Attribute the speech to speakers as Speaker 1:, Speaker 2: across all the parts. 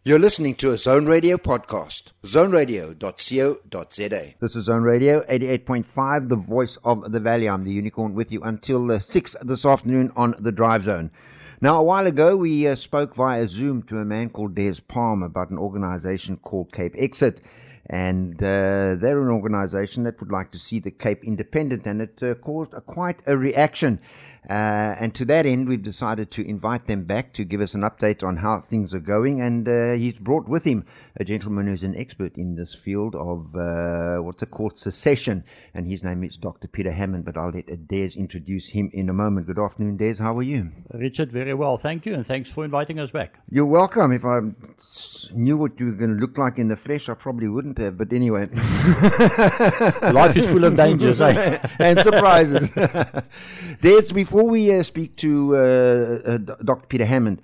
Speaker 1: You're listening to a Zone Radio podcast, zoneradio.co.za.
Speaker 2: This is Zone Radio 88.5, the voice of the valley. I'm the unicorn with you until 6 this afternoon on the Drive Zone. Now, a while ago, we spoke via Zoom to a man called Des Palm about an organization called CapeXit. And they're an organization that would like to see the Cape independent, and it caused quite a reaction. And to that end, we've decided to invite them back to give us an update on how things are going. And he's brought with him a gentleman who's an expert in this field of what's it called, secession. And his name is Dr. Peter Hammond, but I'll let Des introduce him in a moment. Good afternoon, Des. How are you?
Speaker 3: Richard, very well. Thank you. And thanks for inviting us back.
Speaker 2: You're welcome. If I knew what you were going to look like in the flesh, I probably wouldn't have. But anyway.
Speaker 3: Life is full of dangers, eh?
Speaker 2: And surprises. Des, before we speak to Dr. Peter Hammond,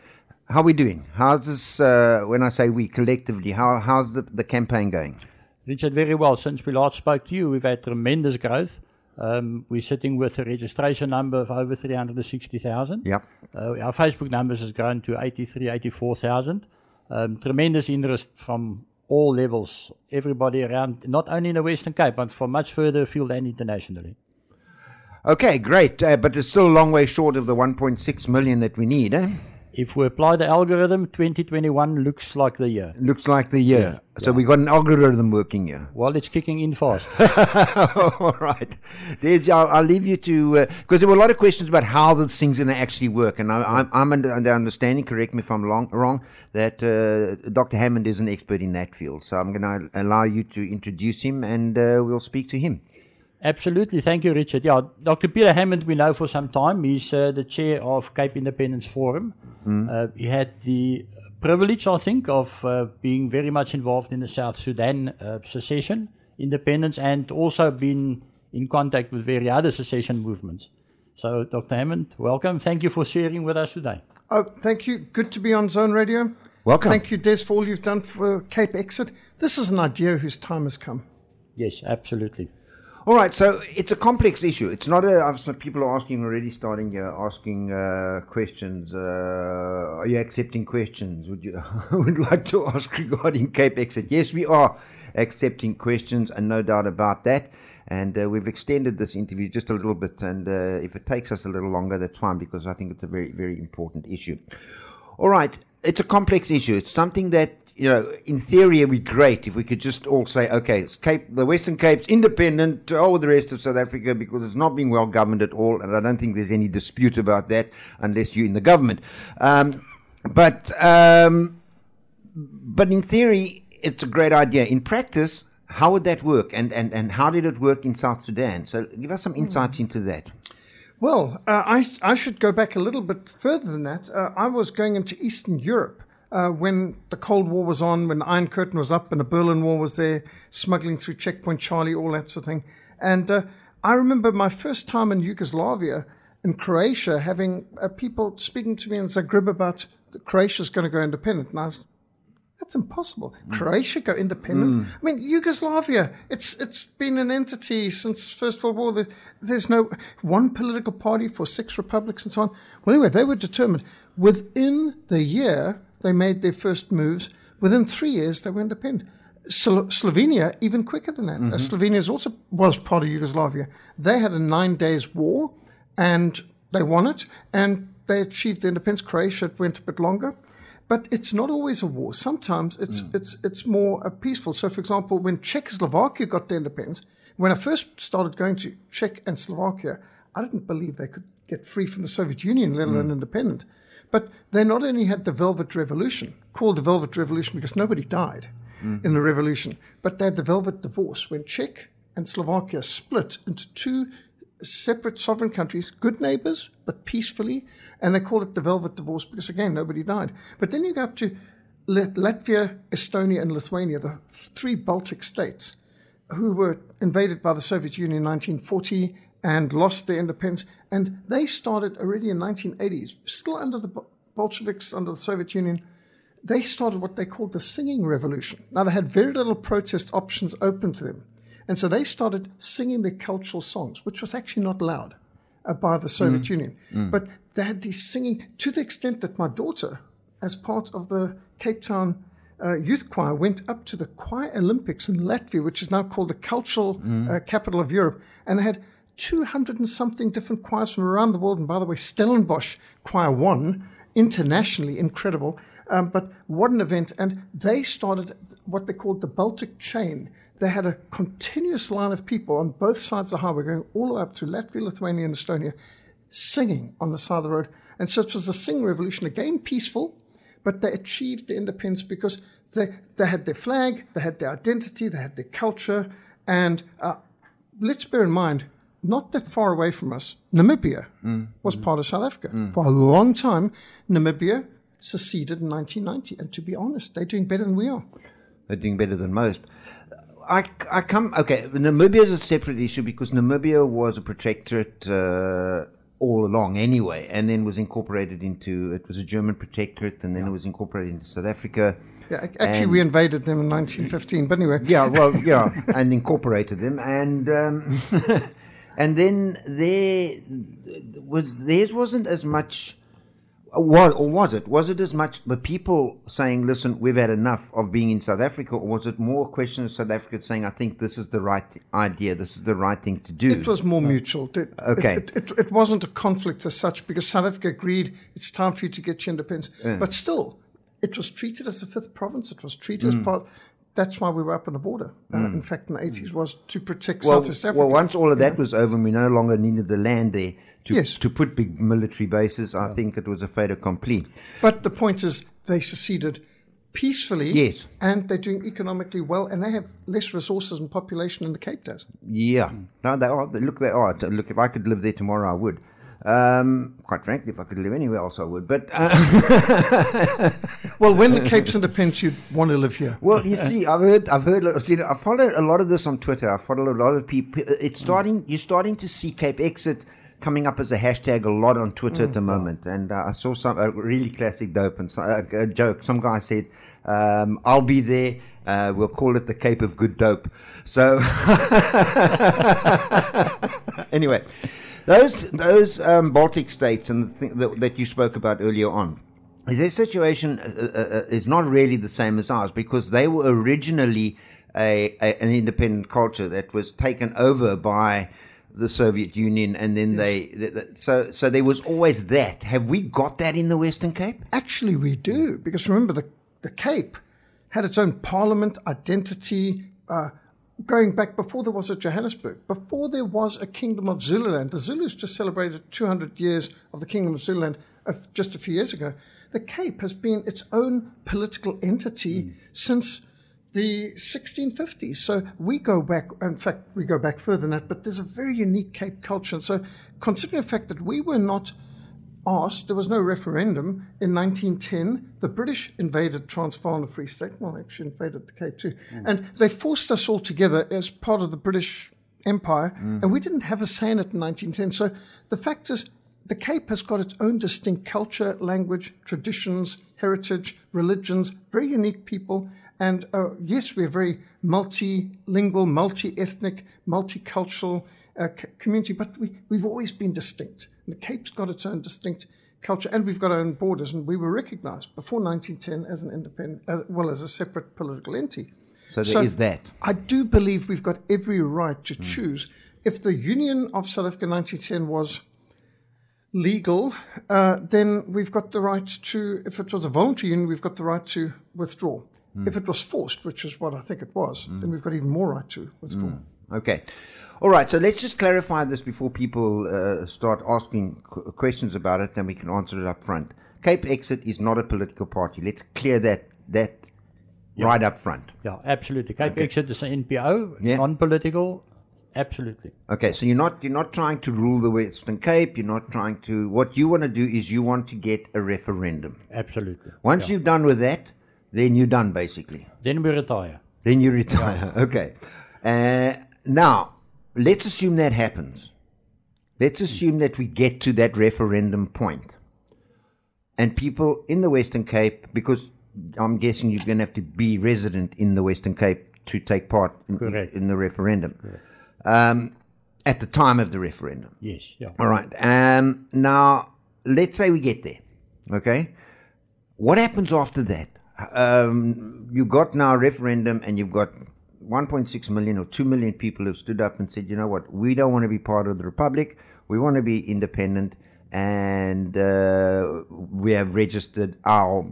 Speaker 2: how are we doing? How's this, when I say we, collectively, how's the campaign going?
Speaker 3: Richard, very well. Since we last spoke to you, we've had tremendous growth. We're sitting with a registration number of over 360,000.
Speaker 2: Yep.
Speaker 3: Our Facebook numbers has grown to 84,000. Tremendous interest from all levels, everybody around, not only in the Western Cape, but from much further afield and internationally.
Speaker 2: Okay, great. But it's still a long way short of the 1.6 million that we need, eh?
Speaker 3: If we apply the algorithm, 2021 looks like the year.
Speaker 2: Looks like the year. Yeah. So we've got an algorithm working here.
Speaker 3: Well, it's kicking in fast.
Speaker 2: All right. I'll leave you to, because there were a lot of questions about how this thing's going to actually work. And I'm under understanding, correct me if I'm wrong, that Dr. Hammond is an expert in that field. So I'm going to allow you to introduce him and we'll speak to him.
Speaker 3: Absolutely. Thank you, Richard. Yeah, Dr. Peter Hammond, we know for some time. He's the chair of Cape Independence Forum. He had the privilege, I think, of being very much involved in the South Sudan secession, independence, and also been in contact with various other secession movements. So, Dr. Hammond, welcome. Thank you for sharing with us today.
Speaker 4: Oh, thank you. Good to be on Zone Radio.
Speaker 2: Welcome.
Speaker 4: Thank you, Des, for all you've done for CapeXit. This is an idea whose time has come.
Speaker 3: Yes, absolutely.
Speaker 2: All right, so it's a complex issue. It's not some people are asking already, starting here, asking questions. Are you accepting questions? Would like to ask regarding CapeXit? Yes, we are accepting questions, and no doubt about that. And we've extended this interview just a little bit, and if it takes us a little longer, that's fine, because I think it's a very, very important issue. All right, it's a complex issue. It's something that, you know, in theory, it would be great if we could just all say, okay, the Western Cape's independent, with the rest of South Africa, because it's not being well governed at all, and I don't think there's any dispute about that unless you're in the government. But in theory, it's a great idea. In practice, how would that work, and how did it work in South Sudan? So give us some insights into that.
Speaker 4: Well, I should go back a little bit further than that. I was going into Eastern Europe. When the Cold War was on, when the Iron Curtain was up and the Berlin Wall was there, smuggling through Checkpoint Charlie, all that sort of thing. And I remember my first time in Yugoslavia, in Croatia, having people speaking to me in Zagreb about Croatia's going to go independent. And I was, that's impossible. Croatia go independent? I mean, Yugoslavia, it's been an entity since First World War. There's no one political party for 6 republics and so on. Well, anyway, they were determined. Within the year, they made their first moves. Within 3 years, they were independent. Slovenia, even quicker than that. Slovenia also was part of Yugoslavia. They had a 9 days war, and they won it, and they achieved the independence. Croatia, it went a bit longer. But it's not always a war. Sometimes it's more peaceful. So, for example, when Czechoslovakia got their independence, when I first started going to Czech and Slovakia, I didn't believe they could get free from the Soviet Union, let alone independent. But they not only had the Velvet Revolution, called the Velvet Revolution because nobody died in the revolution, but they had the Velvet Divorce, when Czech and Slovakia split into 2 separate sovereign countries, good neighbors, but peacefully, and they called it the Velvet Divorce because, again, nobody died. But then you go up to Latvia, Estonia, and Lithuania, the 3 Baltic states, who were invaded by the Soviet Union in 1940 and lost their independence. And they started already in 1980s, still under the Bolsheviks, under the Soviet Union. They started what they called the singing revolution. Now, they had very little protest options open to them. And so they started singing their cultural songs, which was actually not allowed by the Soviet Union. But they had these singing to the extent that my daughter, as part of the Cape Town youth choir went up to the Choir Olympics in Latvia, which is now called the cultural capital of Europe, and they had 200 and something different choirs from around the world. And by the way, Stellenbosch Choir won internationally, incredible. But what an event. And they started what they called the Baltic chain. They had a continuous line of people on both sides of the highway going all the way up through Latvia, Lithuania, and Estonia, singing on the side of the road. And so it was a singing revolution, again peaceful, but they achieved the independence because they had their flag, they had their identity, they had their culture. And let's bear in mind, not that far away from us, Namibia was part of South Africa. For a long time, Namibia seceded in 1990. And to be honest, they're doing better than we are.
Speaker 2: They're doing better than most. Namibia is a separate issue because Namibia was a protectorate all along anyway, and then was incorporated into, it was a German protectorate, and then it was incorporated into South Africa.
Speaker 4: Yeah, actually, we invaded them in 1915, but anyway.
Speaker 2: And incorporated them, and and then theirs wasn't as much. Was it as much the people saying, listen, we've had enough of being in South Africa, or was it more a question of South Africa saying, I think this is the right idea, this is the right thing to do?
Speaker 4: It was more mutual. It wasn't a conflict as such, because South Africa agreed it's time for you to get your independence. But still, it was treated as a fifth province. It was treated as part. That's why we were up on the border. In fact, in the 80s was to protect Southwest Africa.
Speaker 2: Well, once all of that was over and we no longer needed the land there to put big military bases, I think it was a fait accompli.
Speaker 4: But the point is, they seceded peacefully.
Speaker 2: Yes.
Speaker 4: And they're doing economically well, and they have less resources and population than the Cape does.
Speaker 2: Yeah. No, they are. Look, they are. Look, if I could live there tomorrow, I would. Quite frankly, if I could live anywhere else, I would. But
Speaker 4: well, when the Cape's independent, you'd want to live here.
Speaker 2: Well, you see, I follow a lot of this on Twitter. I follow a lot of people. You're starting to see CapeXit coming up as a hashtag a lot on Twitter at the moment. And I saw a really classic dope and a joke. Some guy said, "I'll be there. We'll call it the Cape of Good Dope." So anyway. Those Baltic states and the thing that you spoke about earlier on, their situation is not really the same as ours, because they were originally an independent culture that was taken over by the Soviet Union, and then so there was always that. Have we got that in the Western Cape?
Speaker 4: Actually, we do, because remember, the Cape had its own parliament, identity, going back before there was a Johannesburg, before there was a Kingdom of Zululand. The Zulus just celebrated 200 years of the Kingdom of Zululand just a few years ago. The Cape has been its own political entity since the 1650s. So we go back, in fact, we go back further than that, but there's a very unique Cape culture. And so considering the fact that we were not asked, there was no referendum in 1910. The British invaded Transvaal and the Free State. Well, they actually invaded the Cape too. And they forced us all together as part of the British Empire, and we didn't have a say in it in 1910. So the fact is, the Cape has got its own distinct culture, language, traditions, heritage, religions, very unique people. And yes, we're very multilingual, multi-ethnic, multicultural community, but we've always been distinct. And the Cape's got its own distinct culture, and we've got our own borders, and we were recognized before 1910 as an independent, as a separate political entity.
Speaker 2: So there is that.
Speaker 4: I do believe we've got every right to choose. If the Union of South Africa in 1910 was legal, then we've got the right to, if it was a voluntary union, we've got the right to withdraw. If it was forced, which is what I think it was, then we've got even more right to withdraw.
Speaker 2: Okay. All right, so let's just clarify this before people start asking questions about it, then we can answer it up front. CapeXit is not a political party. Let's clear that right up front.
Speaker 3: Yeah, absolutely. CapeXit is an NPO, non-political, absolutely.
Speaker 2: Okay, so you're not trying to rule the Western Cape. You're not trying to. What you want to do is you want to get a referendum.
Speaker 3: Absolutely.
Speaker 2: Once you've done with that, then you're done, basically.
Speaker 3: Then we retire.
Speaker 2: Then you retire. Yeah. Okay. Now, let's assume that happens. Let's assume that we get to that referendum point. And people in the Western Cape, because I'm guessing you're going to have to be resident in the Western Cape to take part in the referendum. At the time of the referendum.
Speaker 3: Yes. Yeah.
Speaker 2: All right. Now, let's say we get there. Okay. What happens after that? you got now a referendum, and you've got 1.6 million or 2 million people who've stood up and said, you know what, we don't want to be part of the Republic, we want to be independent, and we have registered our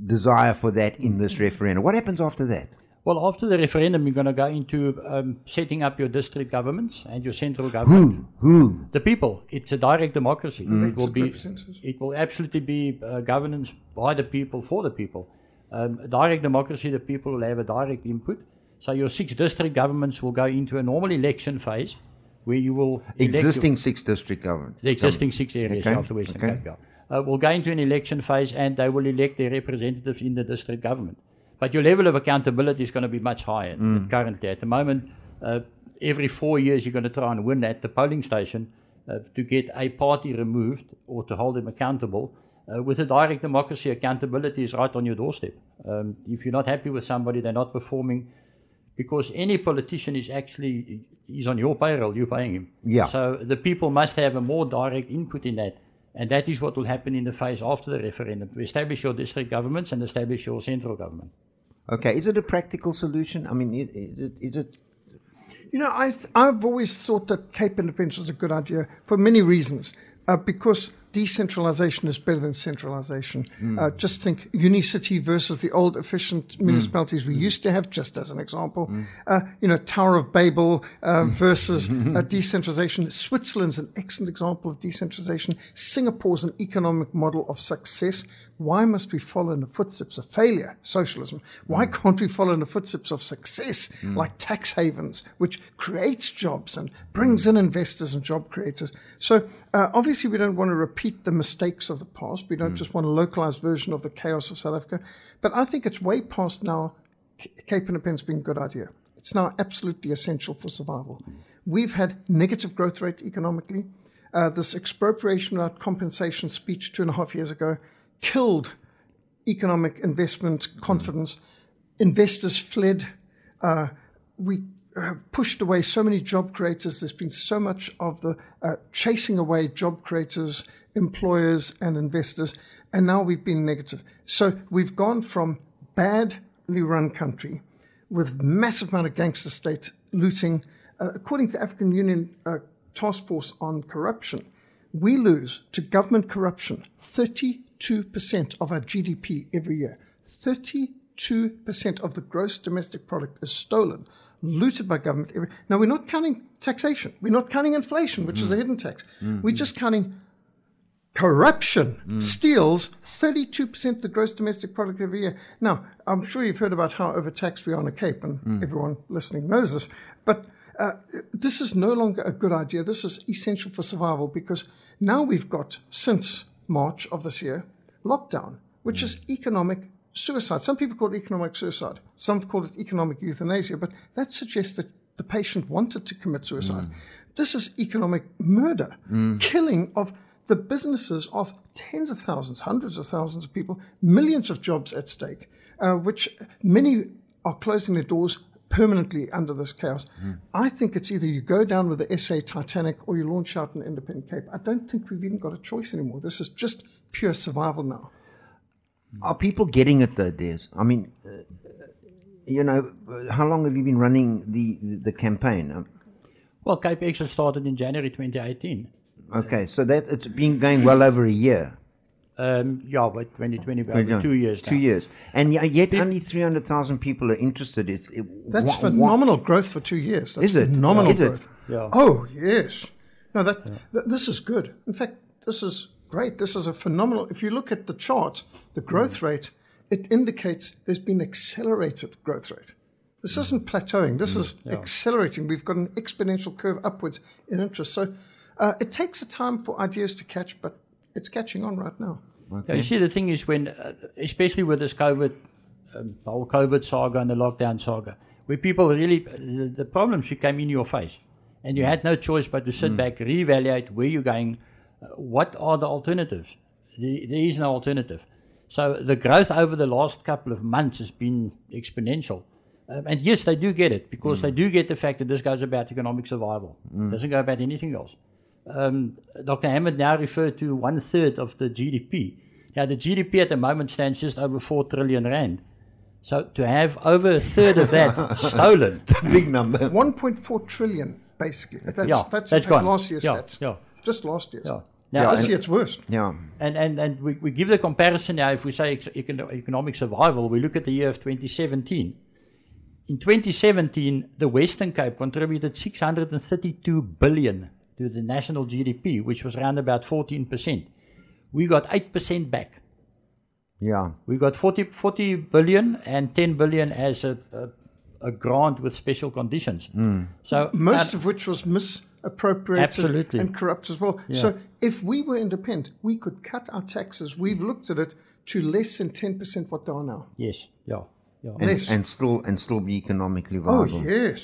Speaker 2: desire for that in this referendum. What happens after that?
Speaker 3: Well, after the referendum, you're going to go into setting up your district governments and your central government.
Speaker 2: Who?
Speaker 3: The people. It's a direct democracy. It will absolutely be governance by the people for the people. Direct democracy, the people will have a direct input. So your 6 district governments will go into a normal election phase where you will
Speaker 2: existing 6 district governments.
Speaker 3: The existing 6 areas of the Western Cape. Will go into an election phase, and they will elect their representatives in the district government. But your level of accountability is going to be much higher than currently. At the moment, every 4 years you're going to try and win at the polling station to get a party removed or to hold them accountable. With a direct democracy, accountability is right on your doorstep. If you're not happy with somebody, they're not performing, because any politician he's on your payroll, you're paying him.
Speaker 2: Yeah.
Speaker 3: So the people must have a more direct input in that. And that is what will happen in the phase after the referendum, to establish your district governments and establish your central government.
Speaker 2: Okay, is it a practical solution? I mean, is it?
Speaker 4: You know, I've always thought that Cape independence was a good idea for many reasons. Because decentralization is better than centralization. Just think Unicity versus the old efficient municipalities we used to have, just as an example. Tower of Babel versus decentralization. Switzerland's an excellent example of decentralization. Singapore's an economic model of success. Why must we follow in the footsteps of failure, socialism? Why can't we follow in the footsteps of success, like tax havens, which creates jobs and brings in investors and job creators? So obviously we don't want to repeat the mistakes of the past. We don't just want a localized version of the chaos of South Africa. But I think it's way past now Cape independence being a good idea. It's now absolutely essential for survival. We've had negative growth rate economically. This expropriation without compensation speech 2.5 years ago killed economic investment confidence. Investors fled. We pushed away so many job creators. There's been so much of the chasing away job creators, employers, and investors, and now we've been negative. So we've gone from badly run country with massive amount of gangster state looting. According to the African Union Task Force on Corruption, we lose to government corruption 32% of our GDP every year. 32% of the gross domestic product is stolen, looted by government. Now, we're not counting taxation. We're not counting inflation, which is a hidden tax. We're just counting corruption. Steals 32% of the gross domestic product every year. Now, I'm sure you've heard about how overtaxed we are on the Cape, and everyone listening knows this. But this is no longer a good idea. This is essential for survival, because now we've got, since March of this year, lockdown, which is economic suicide. Some people call it economic suicide. Some call it economic euthanasia, but that suggests that the patient wanted to commit suicide. This is economic murder, killing of the businesses of tens of thousands, hundreds of thousands of people, millions of jobs at stake, which many are closing their doors permanently under this chaos. I think it's either you go down with the SA Titanic or you launch out an independent Cape. I don't think we've even got a choice anymore. This is just pure survival now.
Speaker 2: Are people getting it though, Des? I mean, how long have you been running the campaign?
Speaker 3: Well, CapeXit started in January 2018.
Speaker 2: Okay, so that it's been going well over a year.
Speaker 3: By 2020, about 2 years now.
Speaker 2: 2 years. And yet only 300,000 people are interested.
Speaker 4: That's phenomenal growth for 2 years. That's
Speaker 2: is it?
Speaker 4: Phenomenal
Speaker 2: is
Speaker 4: growth.
Speaker 2: It?
Speaker 4: Yeah. Oh, yes. No, this is good. In fact, this is great. This is a phenomenal. If you look at the chart, the growth rate, it indicates there's been accelerated growth rate. This isn't plateauing. This is accelerating. We've got an exponential curve upwards in interest. So it takes a time for ideas to catch, but it's catching on right now.
Speaker 3: Okay. Yeah, you see, the thing is when, especially with this COVID, the whole COVID saga and the lockdown saga, where people really, the problems came in your face, and you had no choice but to sit back, reevaluate where you're going, what are the alternatives. There is no alternative. So the growth over the last couple of months has been exponential. And yes, they do get it, because they do get the fact that this goes about economic survival. It doesn't go about anything else. Dr. Hammond now referred to 1/3 of the GDP. Yeah, the GDP at the moment stands just over 4 trillion rand. So to have over a third of that stolen,
Speaker 2: Big number.
Speaker 4: 1.4 trillion, basically. That's
Speaker 3: gone.
Speaker 4: last year's stats.
Speaker 3: Yeah.
Speaker 4: Just last year's.
Speaker 3: Yeah.
Speaker 4: Now,
Speaker 3: Now,
Speaker 4: I see it's worse.
Speaker 2: Yeah.
Speaker 3: and we give the comparison now. If we say economic survival, we look at the year of 2017. In 2017, the Western Cape contributed 632 billion to the national GDP, which was around about 14%. We got 8% back.
Speaker 2: Yeah.
Speaker 3: We got 40 billion and 10 billion as a grant with special conditions. So
Speaker 4: Most of which was misappropriated
Speaker 3: Absolutely.
Speaker 4: and corrupt as well.
Speaker 3: Yeah.
Speaker 4: So if we were independent, we could cut our taxes. We've looked at it to less than 10% what they are now.
Speaker 3: yes, yeah.
Speaker 4: Less.
Speaker 2: And still be economically
Speaker 4: Oh,
Speaker 2: viable.
Speaker 4: yes.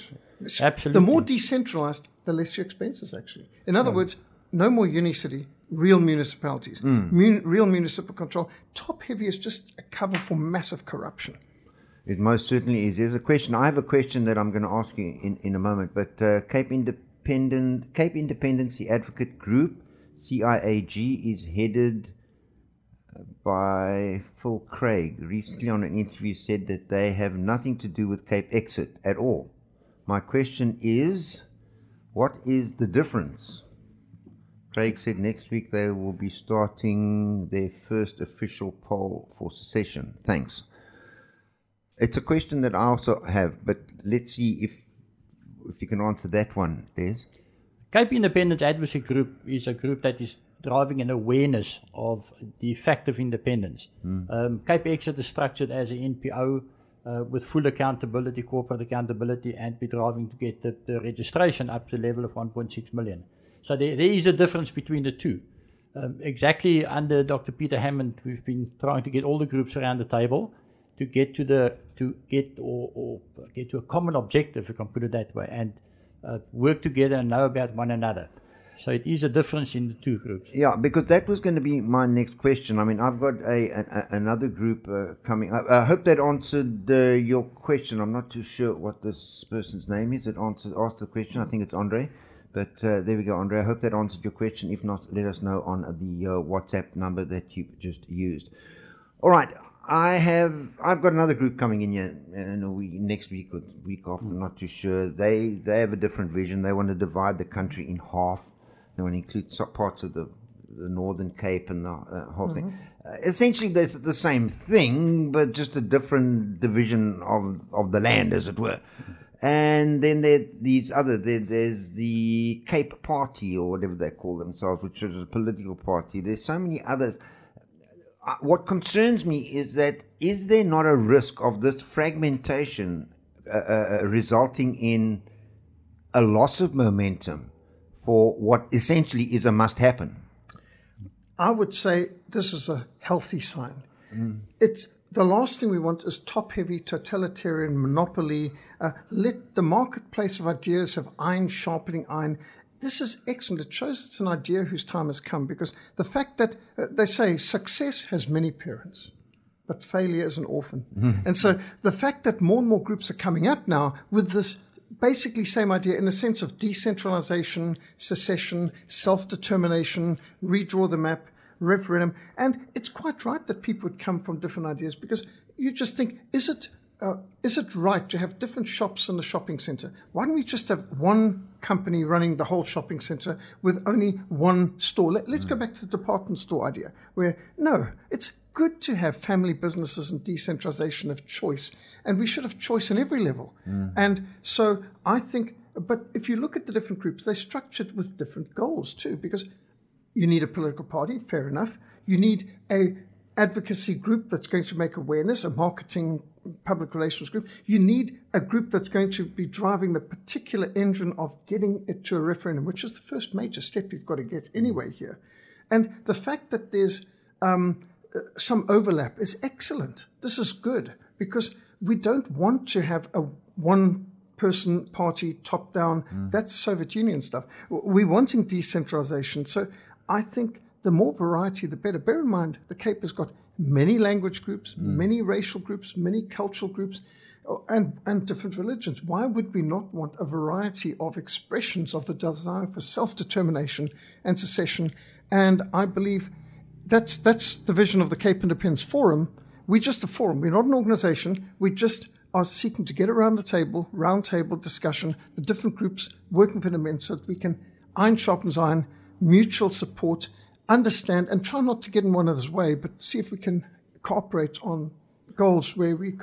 Speaker 3: Absolutely.
Speaker 4: The more decentralized, the less your expenses, actually. In other words, no more unicity, real municipalities, real municipal control. Top heavy is just a cover for massive corruption.
Speaker 2: It most certainly is. There's a question. I have a question that I'm going to ask you in a moment. But Cape Independency Advocate Group, CIAG, is headed by Phil Craig. Recently on an interview said that they have nothing to do with CapeXit at all. My question is, what is the difference? Craig said next week they will be starting their first official poll for secession. Thanks. It's a question that I also have, but let's see if you can answer that one, Des.
Speaker 3: Cape Independence Advocacy Group is a group that is driving an awareness of the fact of independence. CapeXit is structured as an NPO with full accountability, corporate accountability, and we're driving to get the registration up to the level of 1.6 million. So there is a difference between the two. Exactly under Dr. Peter Hammond, we've been trying to get all the groups around the table to get to a common objective, if you can put it that way, and work together and know about one another. So it is a difference in the two groups.
Speaker 2: Yeah, because that was going to be my next question. I mean, I've got another group coming up. I hope that answered your question. I'm not too sure what this person's name is that asked the question. I think it's Andre. But there we go, Andre. I hope that answered your question. If not, let us know on the WhatsApp number that you've just used. All right. I've got another group coming in here next week or week after. I'm not too sure. They have a different vision. They want to divide the country in half. They want to include parts of the Northern Cape and the whole thing. Essentially, they're the same thing, but just a different division of the land, as it were. And then there's the Cape Party, or whatever they call themselves, which is a political party. There's so many others. What concerns me is there not a risk of this fragmentation resulting in a loss of momentum for what essentially is a must happen?
Speaker 4: I would say this is a healthy sign. It's the last thing we want is top-heavy, totalitarian monopoly. Let the marketplace of ideas have iron sharpening iron. This is excellent. It shows it's an idea whose time has come, because the fact that they say success has many parents, but failure is an orphan. And so the fact that more and more groups are coming up now with this basically same idea in the sense of decentralization, secession, self-determination, redraw the map, referendum. And it's quite right that people would come from different ideas, because you just think, is it right to have different shops in the shopping center? Why don't we just have one company running the whole shopping center with only one store? Let's go back to the department store idea, where, no, it's good to have family businesses and decentralization of choice, and we should have choice in every level. And so I think, but if you look at the different groups, they're structured with different goals too, because you need a political party, fair enough. You need a advocacy group that's going to make awareness, a marketing public relations group. You need a group that's going to be driving the particular engine of getting it to a referendum, which is the first major step you've got to get anyway here. And the fact that there's some overlap is excellent. This is good, because we don't want to have a one-person party top-down. That's Soviet Union stuff. We're wanting decentralization. So I think the more variety, the better. Bear in mind, the Cape has got many language groups, many racial groups, many cultural groups, and different religions. Why would we not want a variety of expressions of the desire for self-determination and secession? And I believe that's the vision of the Cape Independence Forum. We're just a forum. We're not an organization. We just are seeking to get around the table, round table discussion, the different groups working for independence so that we can iron sharpens iron, mutual support, understand, and try not to get in one another's way, but see if we can cooperate on goals where we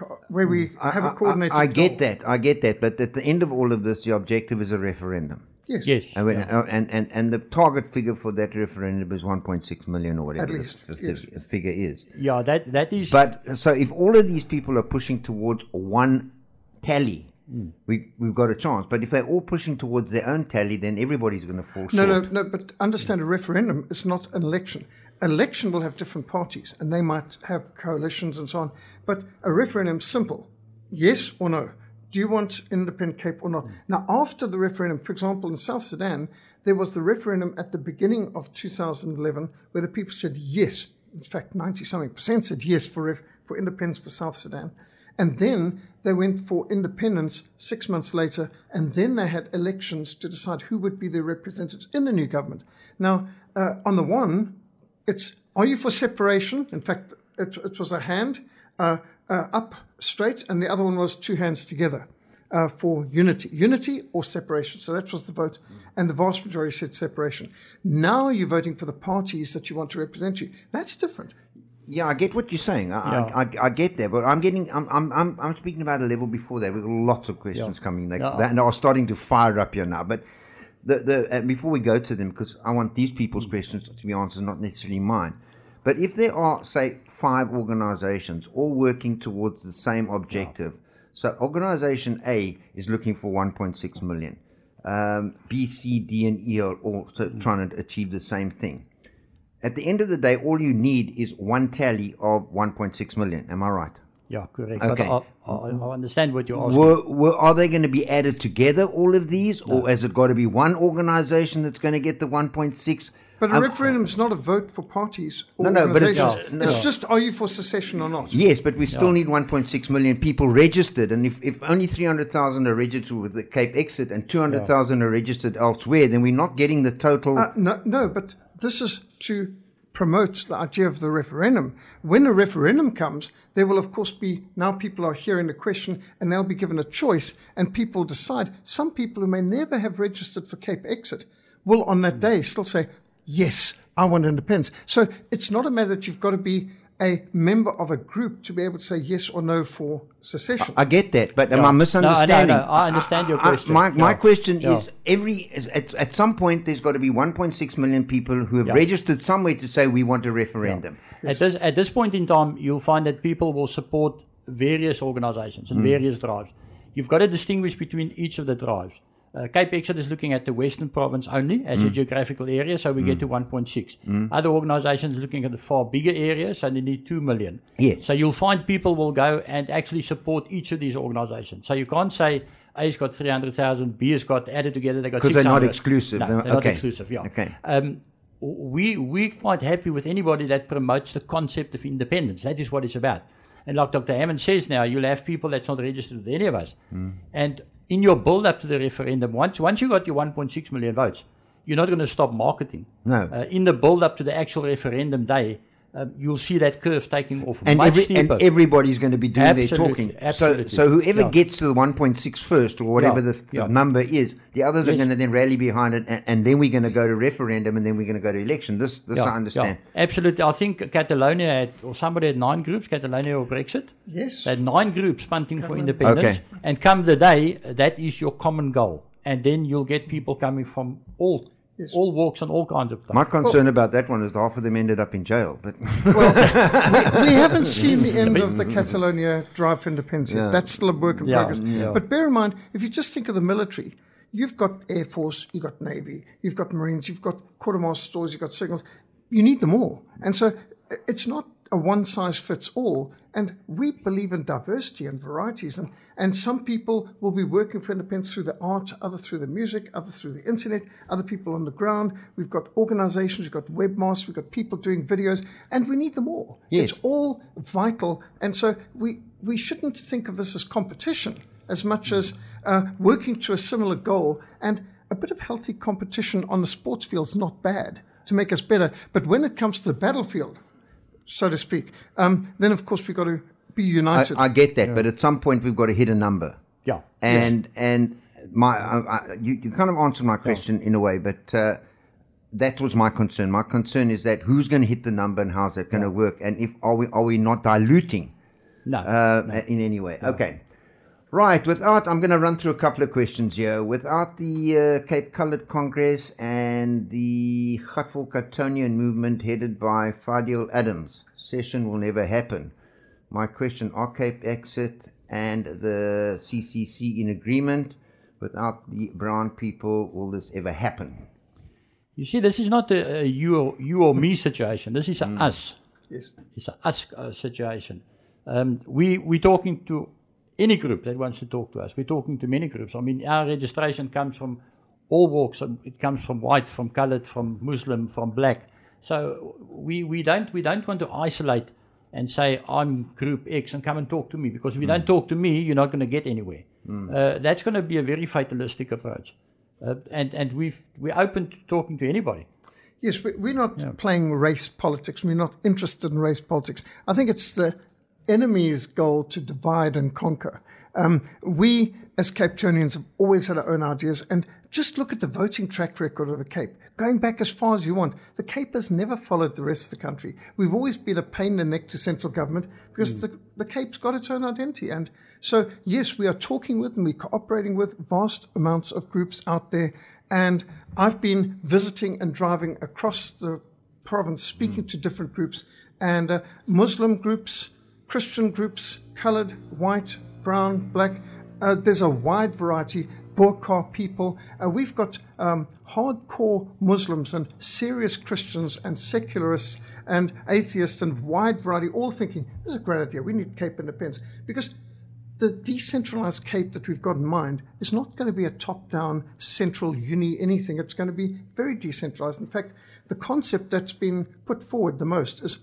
Speaker 4: have a coordinated
Speaker 2: I get
Speaker 4: goal.
Speaker 2: that. But at the end of all of this, the objective is a referendum.
Speaker 4: Yes.
Speaker 2: And the target figure for that referendum is 1.6 million or whatever
Speaker 4: At least,
Speaker 2: the figure is.
Speaker 3: Yeah, that is.
Speaker 2: But so if all of these people are pushing towards one tally, we've got a chance. But if they're all pushing towards their own tally, then everybody's going to fall short.
Speaker 4: No. But understand, a referendum is not an election. Election will have different parties, and they might have coalitions and so on. But a referendum is simple: yes or no. Do you want independent Cape or not? Now, after the referendum, for example, in South Sudan, there was the referendum at the beginning of 2011 where the people said yes. In fact, 90-something% said yes for independence for South Sudan. And then they went for independence 6 months later, and then they had elections to decide who would be their representatives in the new government. Now, on the one, it's, are you for separation? In fact, it was a hand up straight, and the other one was two hands together for unity or separation. So that was the vote, and the vast majority said separation. Now you're voting for the parties that you want to represent you. That's different.
Speaker 2: Yeah, I get what you're saying. I get that, but I'm speaking about a level before that. We've got lots of questions coming that are starting to fire up here now. But before we go to them, because I want these people's questions to be answered, not necessarily mine. But if there are, say, 5 organizations all working towards the same objective, so organization A is looking for 1.6 million, B, C, D, and E are all trying to achieve the same thing. At the end of the day, all you need is one tally of 1.6 million. Am I right?
Speaker 3: Yeah, correct.
Speaker 2: Okay.
Speaker 3: But I understand what you're asking.
Speaker 2: Are they going to be added together, all of these? No. Or has it got to be one organization that's going to get the 1.6?
Speaker 4: But a referendum is not a vote for parties or organizations. It's just, are you for secession or not?
Speaker 2: Yes, but we still need 1.6 million people registered. And if only 300,000 are registered with the CapeXit and 200,000 are registered elsewhere, then we're not getting the total.
Speaker 4: No, but this is to promote the idea of the referendum. When a referendum comes, there will, of course, be, now people are hearing the question and they'll be given a choice and people decide. Some people who may never have registered for CapeXit will on that day still say, yes, I want independence. So it's not a matter that you've got to be a member of a group to be able to say yes or no for secession.
Speaker 2: I get that, but am I misunderstanding?
Speaker 3: No, I understand your question.
Speaker 2: My question is, at some point there's got to be 1.6 million people who have registered somewhere to say we want a referendum.
Speaker 3: Yes. At this point in time, you'll find that people will support various organizations and various drives. You've got to distinguish between each of the drives. CapeXit is looking at the Western Province only as a geographical area, so we get to 1.6. Other organizations looking at the far bigger areas, so they need 2 million.
Speaker 2: Yes.
Speaker 3: So you'll find people will go and actually support each of these organizations. So you can't say A's got 300,000, B has got added together, they got 600.
Speaker 2: Because they're not exclusive.
Speaker 3: No, they're not exclusive,
Speaker 2: Okay.
Speaker 3: We're quite happy with anybody that promotes the concept of independence. That is what it's about. And like Dr. Hammond says now, you'll have people that's not registered with any of us. And in your build-up to the referendum, once you got your 1.6 million votes, you're not going to stop marketing.
Speaker 2: No.
Speaker 3: In the build-up to the actual referendum day, you'll see that curve taking off much steeper.
Speaker 2: And everybody's going to be doing their talking.
Speaker 3: Absolutely.
Speaker 2: So whoever gets to the 1.6 first, or whatever the number is, the others are going to then rally behind it, and then we're going to go to referendum, and then we're going to go to election. This I understand.
Speaker 3: Yeah. Absolutely. I think Catalonia had, or somebody had 9 groups, Catalonia or Brexit.
Speaker 4: Yes.
Speaker 3: They had 9 groups punting for independence. Okay. And come the day, that is your common goal. And then you'll get people coming from all walks and all kinds of things.
Speaker 2: My concern about that one is half of them ended up in jail. But
Speaker 4: we haven't seen the end of the Catalonia drive for independence yet. That's still a work in progress. Yeah. But bear in mind, if you just think of the military, you've got Air Force, you've got Navy, you've got Marines, you've got quartermaster stores, you've got signals. You need them all. And so it's not a one-size-fits-all. And we believe in diversity and varieties. And some people will be working for independence through the art, other through the music, other through the internet, other people on the ground. We've got organizations, we've got webmasters, we've got people doing videos, and we need them all.
Speaker 2: Yes.
Speaker 4: It's all vital. And so we shouldn't think of this as competition as much as working to a similar goal. And a bit of healthy competition on the sports field is not bad. to make us better. But when it comes to the battlefield, so to speak, then of course we've got to be united.
Speaker 2: I get that, but at some point we've got to hit a number.
Speaker 3: Yeah.
Speaker 2: And you kind of answered my question in a way, but that was my concern. My concern is that who's going to hit the number and how's that going to work, and are we not diluting
Speaker 3: No.
Speaker 2: in any way? No. Okay. Right, I'm going to run through a couple of questions here. Without the Cape Coloured Congress and the Gatvolkatonian movement headed by Fadil Adams, session will never happen. My question, are CapeXit and the CCC in agreement? Without the brown people, will this ever happen?
Speaker 3: You see, this is not a you or me situation. This is a us.
Speaker 4: Yes.
Speaker 3: It's a us situation. We're talking to any group that wants to talk to us. We're talking to many groups. I mean, our registration comes from all walks. It comes from white, from coloured, from Muslim, from black. So we don't want to isolate and say, I'm group X and come and talk to me. Because if you don't talk to me, you're not going to get anywhere. That's going to be a very fatalistic approach. And we're open to talking to anybody.
Speaker 4: Yes, we're not playing race politics. We're not interested in race politics. I think it's the enemy's goal to divide and conquer. We, as Cape Townians, have always had our own ideas. And just look at the voting track record of the Cape. Going back as far as you want, the Cape has never followed the rest of the country. We've always been a pain in the neck to central government because the Cape's got its own identity. And so, yes, we are talking with and we're cooperating with vast amounts of groups out there. And I've been visiting and driving across the province, speaking to different groups, and Muslim groups, Christian groups, coloured, white, brown, black. There's a wide variety. Burqa people. We've got hardcore Muslims and serious Christians and secularists and atheists and wide variety, all thinking, this is a great idea. We need Cape independence. Because the decentralized Cape that we've got in mind is not going to be a top-down, central, anything. It's going to be very decentralized. In fact, the concept that's been put forward the most is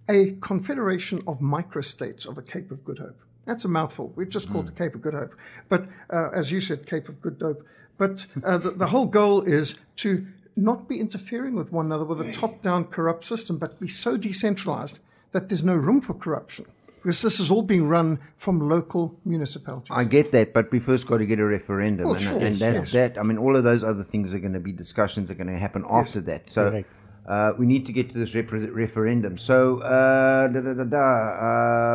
Speaker 4: a confederation of microstates of a Cape of Good Hope. That's a mouthful. We've just called it the Cape of Good Hope. But as you said, Cape of Good Dope. But the whole goal is to not be interfering with one another with a top-down corrupt system, but be so decentralized that there's no room for corruption. Because this is all being run from local municipalities.
Speaker 2: I get that, but we first got to get a referendum.
Speaker 4: Well, sure,
Speaker 2: and that, I mean, all of those other things are going to be discussions are going to happen after that. So we need to get to this referendum. So,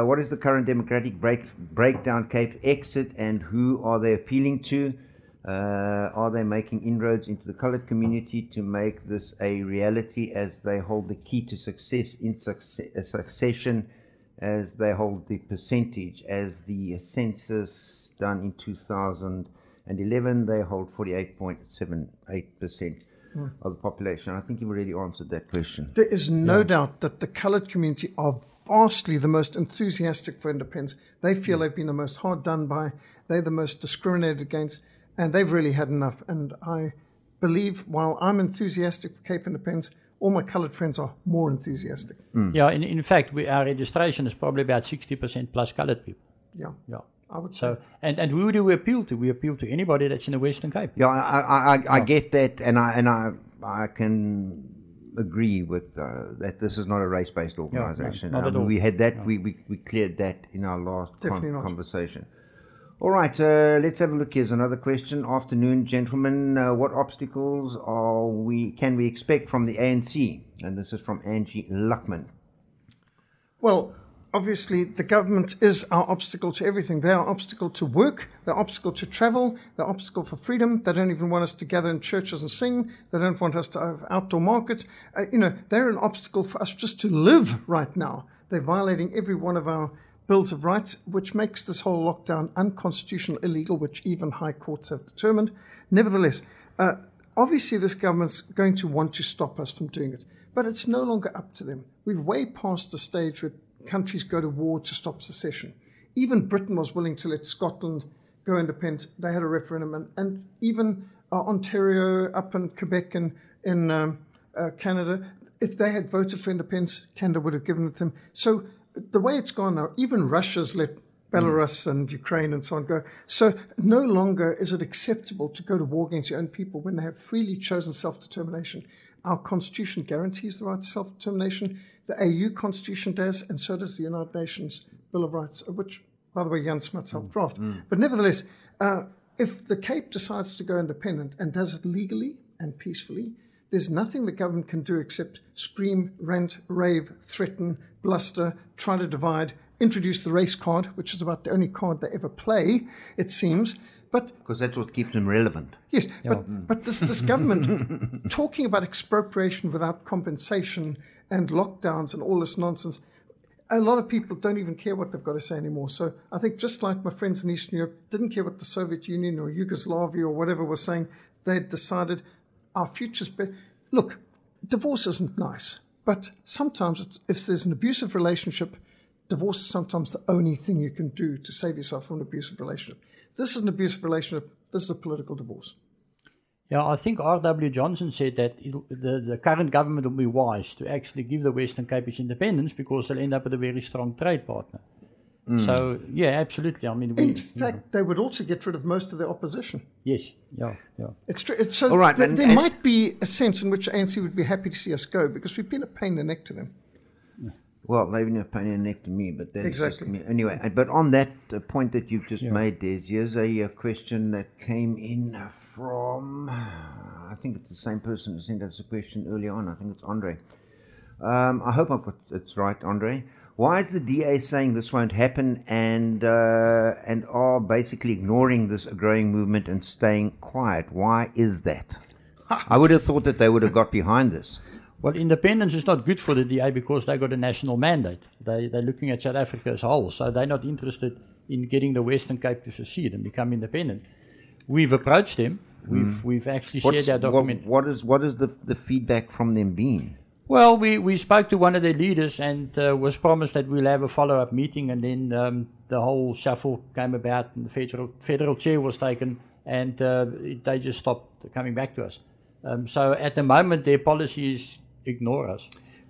Speaker 2: what is the current democratic breakdown CapeXit, and who are they appealing to? Are they making inroads into the coloured community to make this a reality, as they hold the key to success in succession, as they hold the percentage? As the census done in 2011, they hold 48.78% of the population. I think you've already answered that question.
Speaker 4: There is no doubt that the coloured community are vastly the most enthusiastic for independence. They feel they've been the most hard done by, they're the most discriminated against, and they've really had enough. And I believe, while I'm enthusiastic for Cape independence, all my coloured friends are more enthusiastic.
Speaker 3: Yeah, in fact, our registration is probably about 60% plus coloured people.
Speaker 4: Yeah. I would say.
Speaker 3: So, and who do we appeal to? We appeal to anybody that's in the Western Cape.
Speaker 2: Yeah, I get that, and I can agree with that. This is not a race-based organisation.
Speaker 3: No, not at all.
Speaker 2: We had that.
Speaker 3: No.
Speaker 2: We cleared that in our last conversation. All right, let's have a look. Here's another question. Afternoon, gentlemen. What obstacles can we expect from the ANC? And this is from Angie Luckman.
Speaker 4: Well, obviously, the government is our obstacle to everything. They're our obstacle to work. They're our obstacle to travel. They're our obstacle for freedom. They don't even want us to gather in churches and sing. They don't want us to have outdoor markets. They're an obstacle for us just to live right now. They're violating every one of our bills of rights, which makes this whole lockdown unconstitutional, illegal, which even high courts have determined. Nevertheless, obviously this government's going to want to stop us from doing it, but it's no longer up to them. We've way past the stage where countries go to war to stop secession. Even Britain was willing to let Scotland go independent. They had a referendum, and even Ontario, up in Quebec and in Canada, if they had voted for independence, Canada would have given it to them. So the way it's gone now, even Russia's let Belarus and Ukraine and so on go. So no longer is it acceptable to go to war against your own people when they have freely chosen self-determination. Our Constitution guarantees the right to self-determination. The AU Constitution does, and so does the United Nations Bill of Rights, which, by the way, Jan Smuts helped draft. But nevertheless, if the Cape decides to go independent and does it legally and peacefully, there's nothing the government can do except scream, rant, rave, threaten, bluster, try to divide, introduce the race card, which is about the only card they ever play, it seems. But
Speaker 2: because that's what keeps them relevant.
Speaker 4: yes, but this government talking about expropriation without compensation and lockdowns and all this nonsense, a lot of people don't even care what they've got to say anymore. So I think just like my friends in Eastern Europe didn't care what the Soviet Union or Yugoslavia or whatever was saying, they decided our future's better. Look, divorce isn't nice, but sometimes if there's an abusive relationship, divorce is sometimes the only thing you can do to save yourself from an abusive relationship. This is an abusive relationship. This is a political divorce.
Speaker 3: Yeah, I think R.W. Johnson said that the current government will be wise to actually give the Western Cape its independence because they'll end up with a very strong trade partner. So, yeah, absolutely. I mean,
Speaker 4: in fact, they would also get rid of most of their opposition.
Speaker 3: Yes, yeah.
Speaker 4: It's true. So
Speaker 2: all right,
Speaker 4: there might be a sense in which ANC would be happy to see us go because we've been a pain in the neck to them.
Speaker 2: Well, they've been a pain in the neck to me, but that's
Speaker 4: Exactly.
Speaker 2: just me. Anyway, but on that point that you've just made, Des, here's a question that came in from, I think it's the same person who sent us a question early on. I think it's Andre. I hope I've got it's right, Andre. Why is the DA saying this won't happen and are basically ignoring this growing movement and staying quiet? Why is that? I would have thought that they would have got behind this.
Speaker 3: Well, independence is not good for the DA because they got a national mandate. They're looking at South Africa as a whole, so they're not interested in getting the Western Cape to secede and become independent. We've approached them. We've actually shared our document.
Speaker 2: What is the feedback from them been?
Speaker 3: Well, we spoke to one of their leaders and was promised that we'll have a follow-up meeting, and then the whole shuffle came about and the federal chair was taken, and they just stopped coming back to us. So at the moment, their policy is ignore us.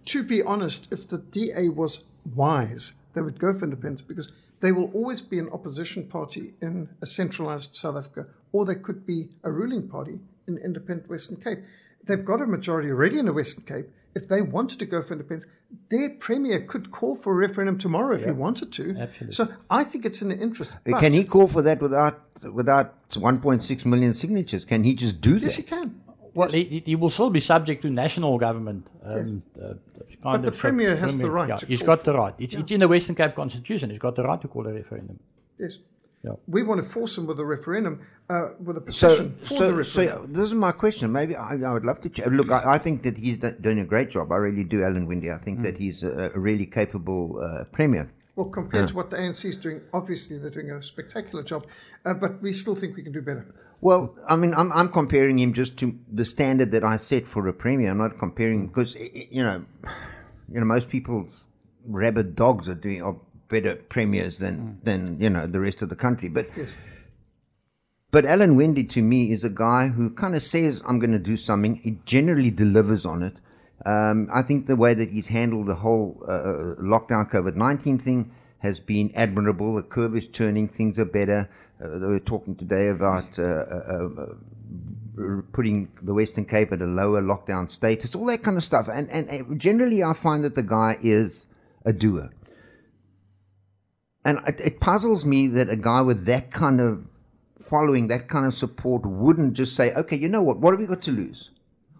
Speaker 4: To be honest, if the DA was wise, they would go for independence because they will always be an opposition party in a centralized South Africa, or they could be a ruling party in the independent Western Cape. They've got a majority already in the Western Cape. If they wanted to go for independence, their premier could call for a referendum tomorrow if he wanted to.
Speaker 3: Absolutely.
Speaker 4: So I think it's in the interest.
Speaker 2: Can he call for that without 1.6 million signatures? Can he just do that?
Speaker 4: Yes, he can.
Speaker 3: Well, he will still be subject to national government.
Speaker 4: But the Premier has the right to
Speaker 3: he's
Speaker 4: call
Speaker 3: got the right. It's in the Western Cape Constitution. He's got the right to call a referendum.
Speaker 4: Yes.
Speaker 3: Yeah.
Speaker 4: We want to force him with a referendum, with a petition for the referendum.
Speaker 2: So this is my question. Maybe I would love to look. I think that he's doing a great job. I really do, Alan Wendt. I think that he's a really capable Premier.
Speaker 4: Well, compared to what the ANC is doing, obviously they're doing a spectacular job, but we still think we can do better.
Speaker 2: Well, I mean, I'm comparing him just to the standard that I set for a premier. I'm not comparing because most people's rabid dogs are better premiers than the rest of the country. But Alan Wendt to me is a guy who kind of says I'm going to do something. He generally delivers on it. I think the way that he's handled the whole lockdown COVID-19 thing has been admirable. The curve is turning. Things are better. They were talking today about putting the Western Cape at a lower lockdown status, all that kind of stuff. And generally I find that the guy is a doer. And it puzzles me that a guy with that kind of following, that kind of support, wouldn't just say, okay, you know what have we got to lose?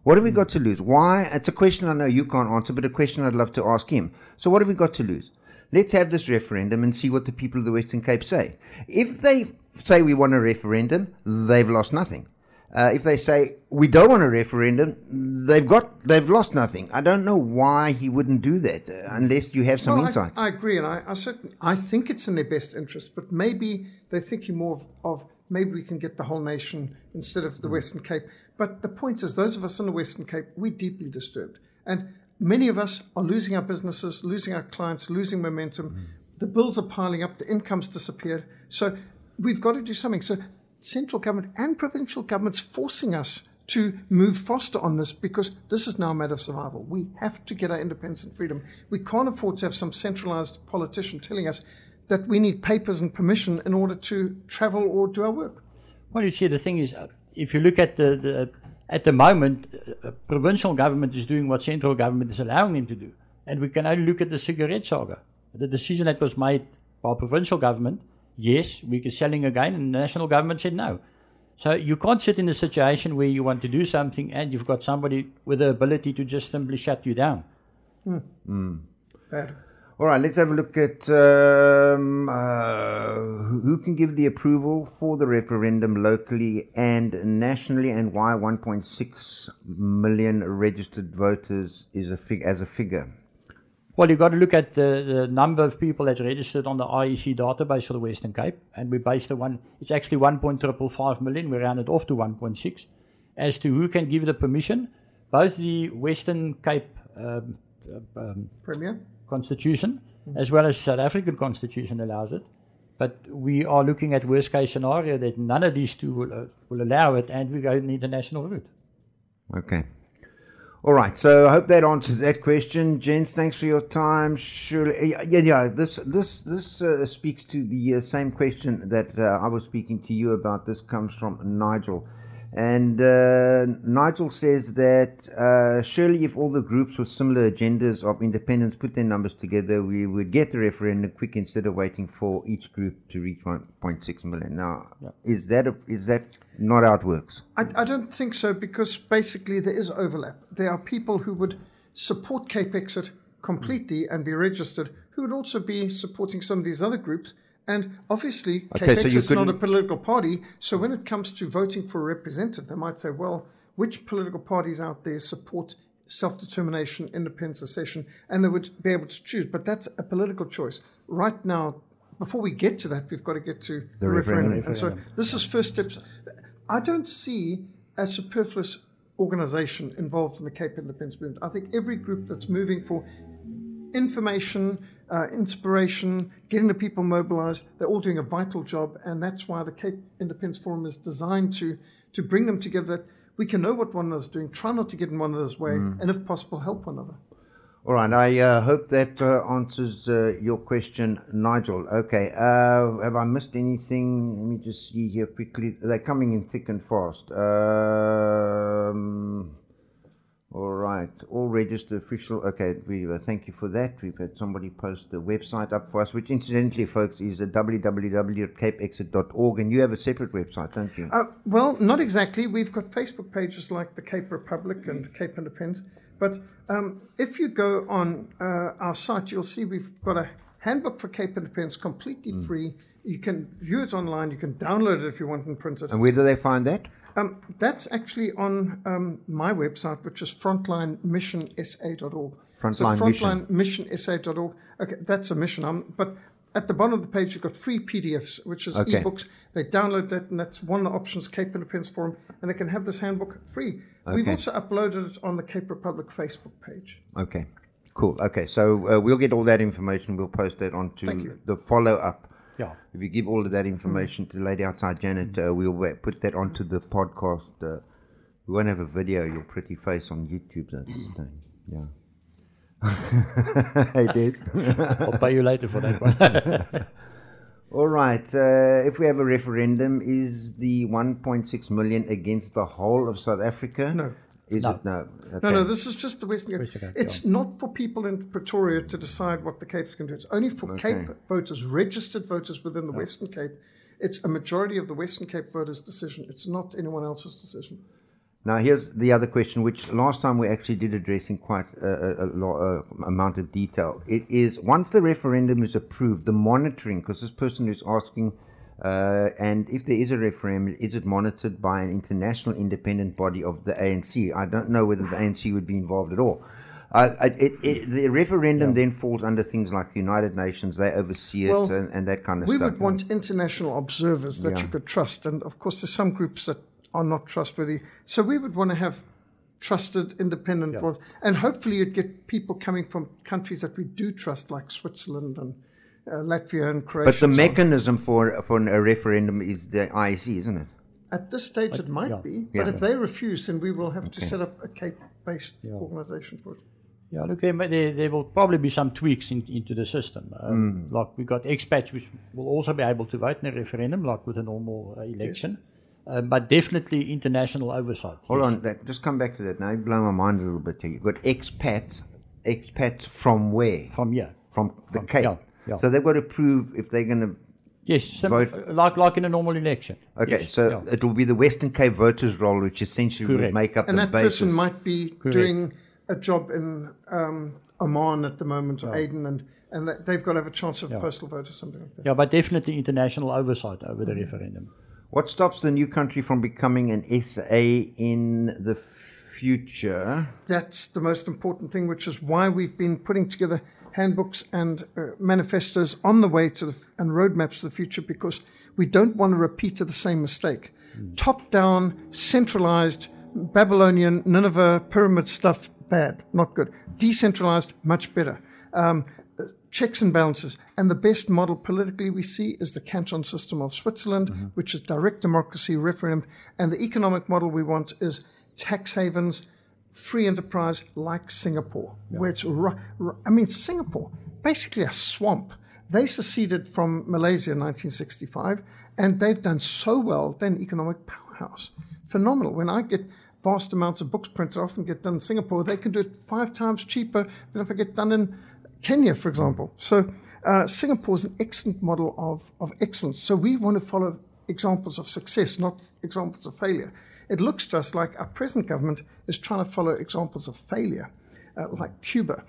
Speaker 2: What have we got to lose? Why? It's a question I know you can't answer, but a question I'd love to ask him. So what have we got to lose? Let's have this referendum and see what the people of the Western Cape say. If they say we want a referendum, they've lost nothing. If they say we don't want a referendum, they've lost nothing. I don't know why he wouldn't do that unless you have some insights.
Speaker 4: I agree, and I think it's in their best interest. But maybe they're thinking more of maybe we can get the whole nation instead of the Western Cape. But the point is, those of us in the Western Cape, we're deeply disturbed, and many of us are losing our businesses, losing our clients, losing momentum. The bills are piling up, the income's disappeared. So we've got to do something. So central government and provincial governments forcing us to move faster on this because this is now a matter of survival. We have to get our independence and freedom. We can't afford to have some centralized politician telling us that we need papers and permission in order to travel or do our work.
Speaker 3: Well, you see, the thing is, if you look at the At the moment, provincial government is doing what central government is allowing them to do. And we can only look at the cigarette saga. The decision that was made by provincial government, yes, we are selling again, and the national government said no. So you can't sit in a situation where you want to do something and you've got somebody with the ability to just simply shut you down.
Speaker 4: Bad.
Speaker 2: All right, let's have a look at who can give the approval for the referendum locally and nationally, and why 1.6 million registered voters is as a figure.
Speaker 3: Well, you've got to look at the number of people that's registered on the IEC database for the Western Cape, and we based it's actually 1.555 million, we rounded off to 1.6. As to who can give the permission, both the Western Cape
Speaker 4: Premier?
Speaker 3: Constitution, as well as South African Constitution allows it. But we are looking at worst case scenario that none of these two will allow it, and we go an international route.
Speaker 2: Okay. All right. So I hope that answers that question. Gents, thanks for your time. Surely, this speaks to the same question that I was speaking to you about. This comes from Nigel. And Nigel says that surely if all the groups with similar agendas of independence put their numbers together, we would get the referendum quick instead of waiting for each group to reach 1.6 million. Now, is that not how it works?
Speaker 4: I don't think so, because basically there is overlap. There are people who would support CapeXit completely and be registered, who would also be supporting some of these other groups. And obviously, CapeXit is not a political party, so when it comes to voting for a representative, they might say, well, which political parties out there support self-determination, independence, secession, and they would be able to choose. But that's a political choice. Right now, before we get to that, we've got to get to the referendum. And so this is first steps. I don't see a superfluous organization involved in the Cape Independence Movement. I think every group that's moving for information, inspiration, getting the people mobilized, they're all doing a vital job, and that's why the Cape Independence Forum is designed to bring them together, that we can know what one another's doing, try not to get in one another's way, and if possible, help one another.
Speaker 2: All right, I hope that answers your question, Nigel. Okay, have I missed anything? Let me just see here quickly. They're coming in thick and fast. All right, all registered official. Okay, we thank you for that. We've had somebody post the website up for us, which incidentally, folks, is www.capexit.org, and you have a separate website, don't you?
Speaker 4: Well, not exactly. We've got Facebook pages like the Cape Republic and Cape Independence, but if you go on our site, you'll see we've got a handbook for Cape Independence, completely free. You can view it online. You can download it if you want and print it.
Speaker 2: And where do they find that?
Speaker 4: That's actually on my website, which is frontlinemissionsa.org. Frontlinemissionsa.org. Okay, that's a mission. But at the bottom of the page, you've got free PDFs, which is ebooks. They download that, and that's one of the options, Cape Independence Forum, and they can have this handbook free. Okay. We've also uploaded it on the Cape Republic Facebook page.
Speaker 2: Okay, cool. Okay, so we'll get all that information. We'll post that onto the follow-up.
Speaker 3: Yeah.
Speaker 2: If you give all of that information to the lady outside Janet, we'll put that onto the podcast. We won't have a video, your pretty face on YouTube. That's yeah. Hey, Des.
Speaker 3: I'll pay you later for that one.
Speaker 2: All right. If we have a referendum, is the 1.6 million against the whole of South Africa?
Speaker 4: No.
Speaker 2: Is it? No. Okay.
Speaker 4: No, this is just the Western Cape. It's not for people in Pretoria to decide what the Capes can do. It's only for Cape voters, registered voters within the Western Cape. It's a majority of the Western Cape voters' decision. It's not anyone else's decision.
Speaker 2: Now, here's the other question, which last time we actually did address in quite a amount of detail. It is, once the referendum is approved, the monitoring, because this person is asking, and if there is a referendum, is it monitored by an international independent body of the ANC? I don't know whether the ANC would be involved at all. The referendum then falls under things like the United Nations. They oversee it and that kind of stuff.
Speaker 4: We would want international observers that you could trust. And, of course, there's some groups that are not trustworthy. So we would want to have trusted independent ones. And hopefully you'd get people coming from countries that we do trust, like Switzerland and Latvia and Croatia.
Speaker 2: But the mechanism for a referendum is the IEC, isn't it?
Speaker 4: At this stage, it might be. But if they refuse, then we will have to set up a Cape-based organization for it.
Speaker 3: Yeah, look, there will probably be some tweaks into the system. Like we got expats, which will also be able to vote in a referendum, like with a normal election. but definitely international oversight.
Speaker 2: Hold
Speaker 3: yes.
Speaker 2: on, just come back to that. Now you blow my mind a little bit here. You've got expats from where?
Speaker 3: From here.
Speaker 2: From the Cape.
Speaker 3: Yeah.
Speaker 2: So they've got to prove if they're going to
Speaker 3: Yes,
Speaker 2: vote.
Speaker 3: like in a normal election.
Speaker 2: Okay,
Speaker 3: Yes,
Speaker 2: so it will be the Western Cape voters' roll, which essentially would
Speaker 3: Correct.
Speaker 2: make up
Speaker 4: And
Speaker 2: the
Speaker 4: that
Speaker 2: basis.
Speaker 4: person might be
Speaker 3: Correct.
Speaker 4: doing a job in Oman at the moment, or Aden, and they've got to have a chance of postal vote or something like that.
Speaker 3: Yeah, but definitely international oversight over the referendum.
Speaker 2: What stops the new country from becoming an SA in the future?
Speaker 4: That's the most important thing, which is why we've been putting together handbooks and manifestos on the way to and roadmaps to the future, because we don't want to repeat the same mistake. Top-down, centralized, Babylonian, Nineveh, pyramid stuff, bad, not good. Decentralized, much better. Checks and balances. And the best model politically we see is the canton system of Switzerland, which is direct democracy, referendum. And the economic model we want is tax havens, free enterprise like Singapore, where it's, Singapore, basically a swamp. They seceded from Malaysia in 1965, and they've done so well, they're an economic powerhouse. Phenomenal. When I get vast amounts of books printed off and get done in Singapore, they can do it 5 times cheaper than if I get done in Kenya, for example. So Singapore is an excellent model of excellence. So we want to follow examples of success, not examples of failure. It looks to us like our present government is trying to follow examples of failure, like Cuba,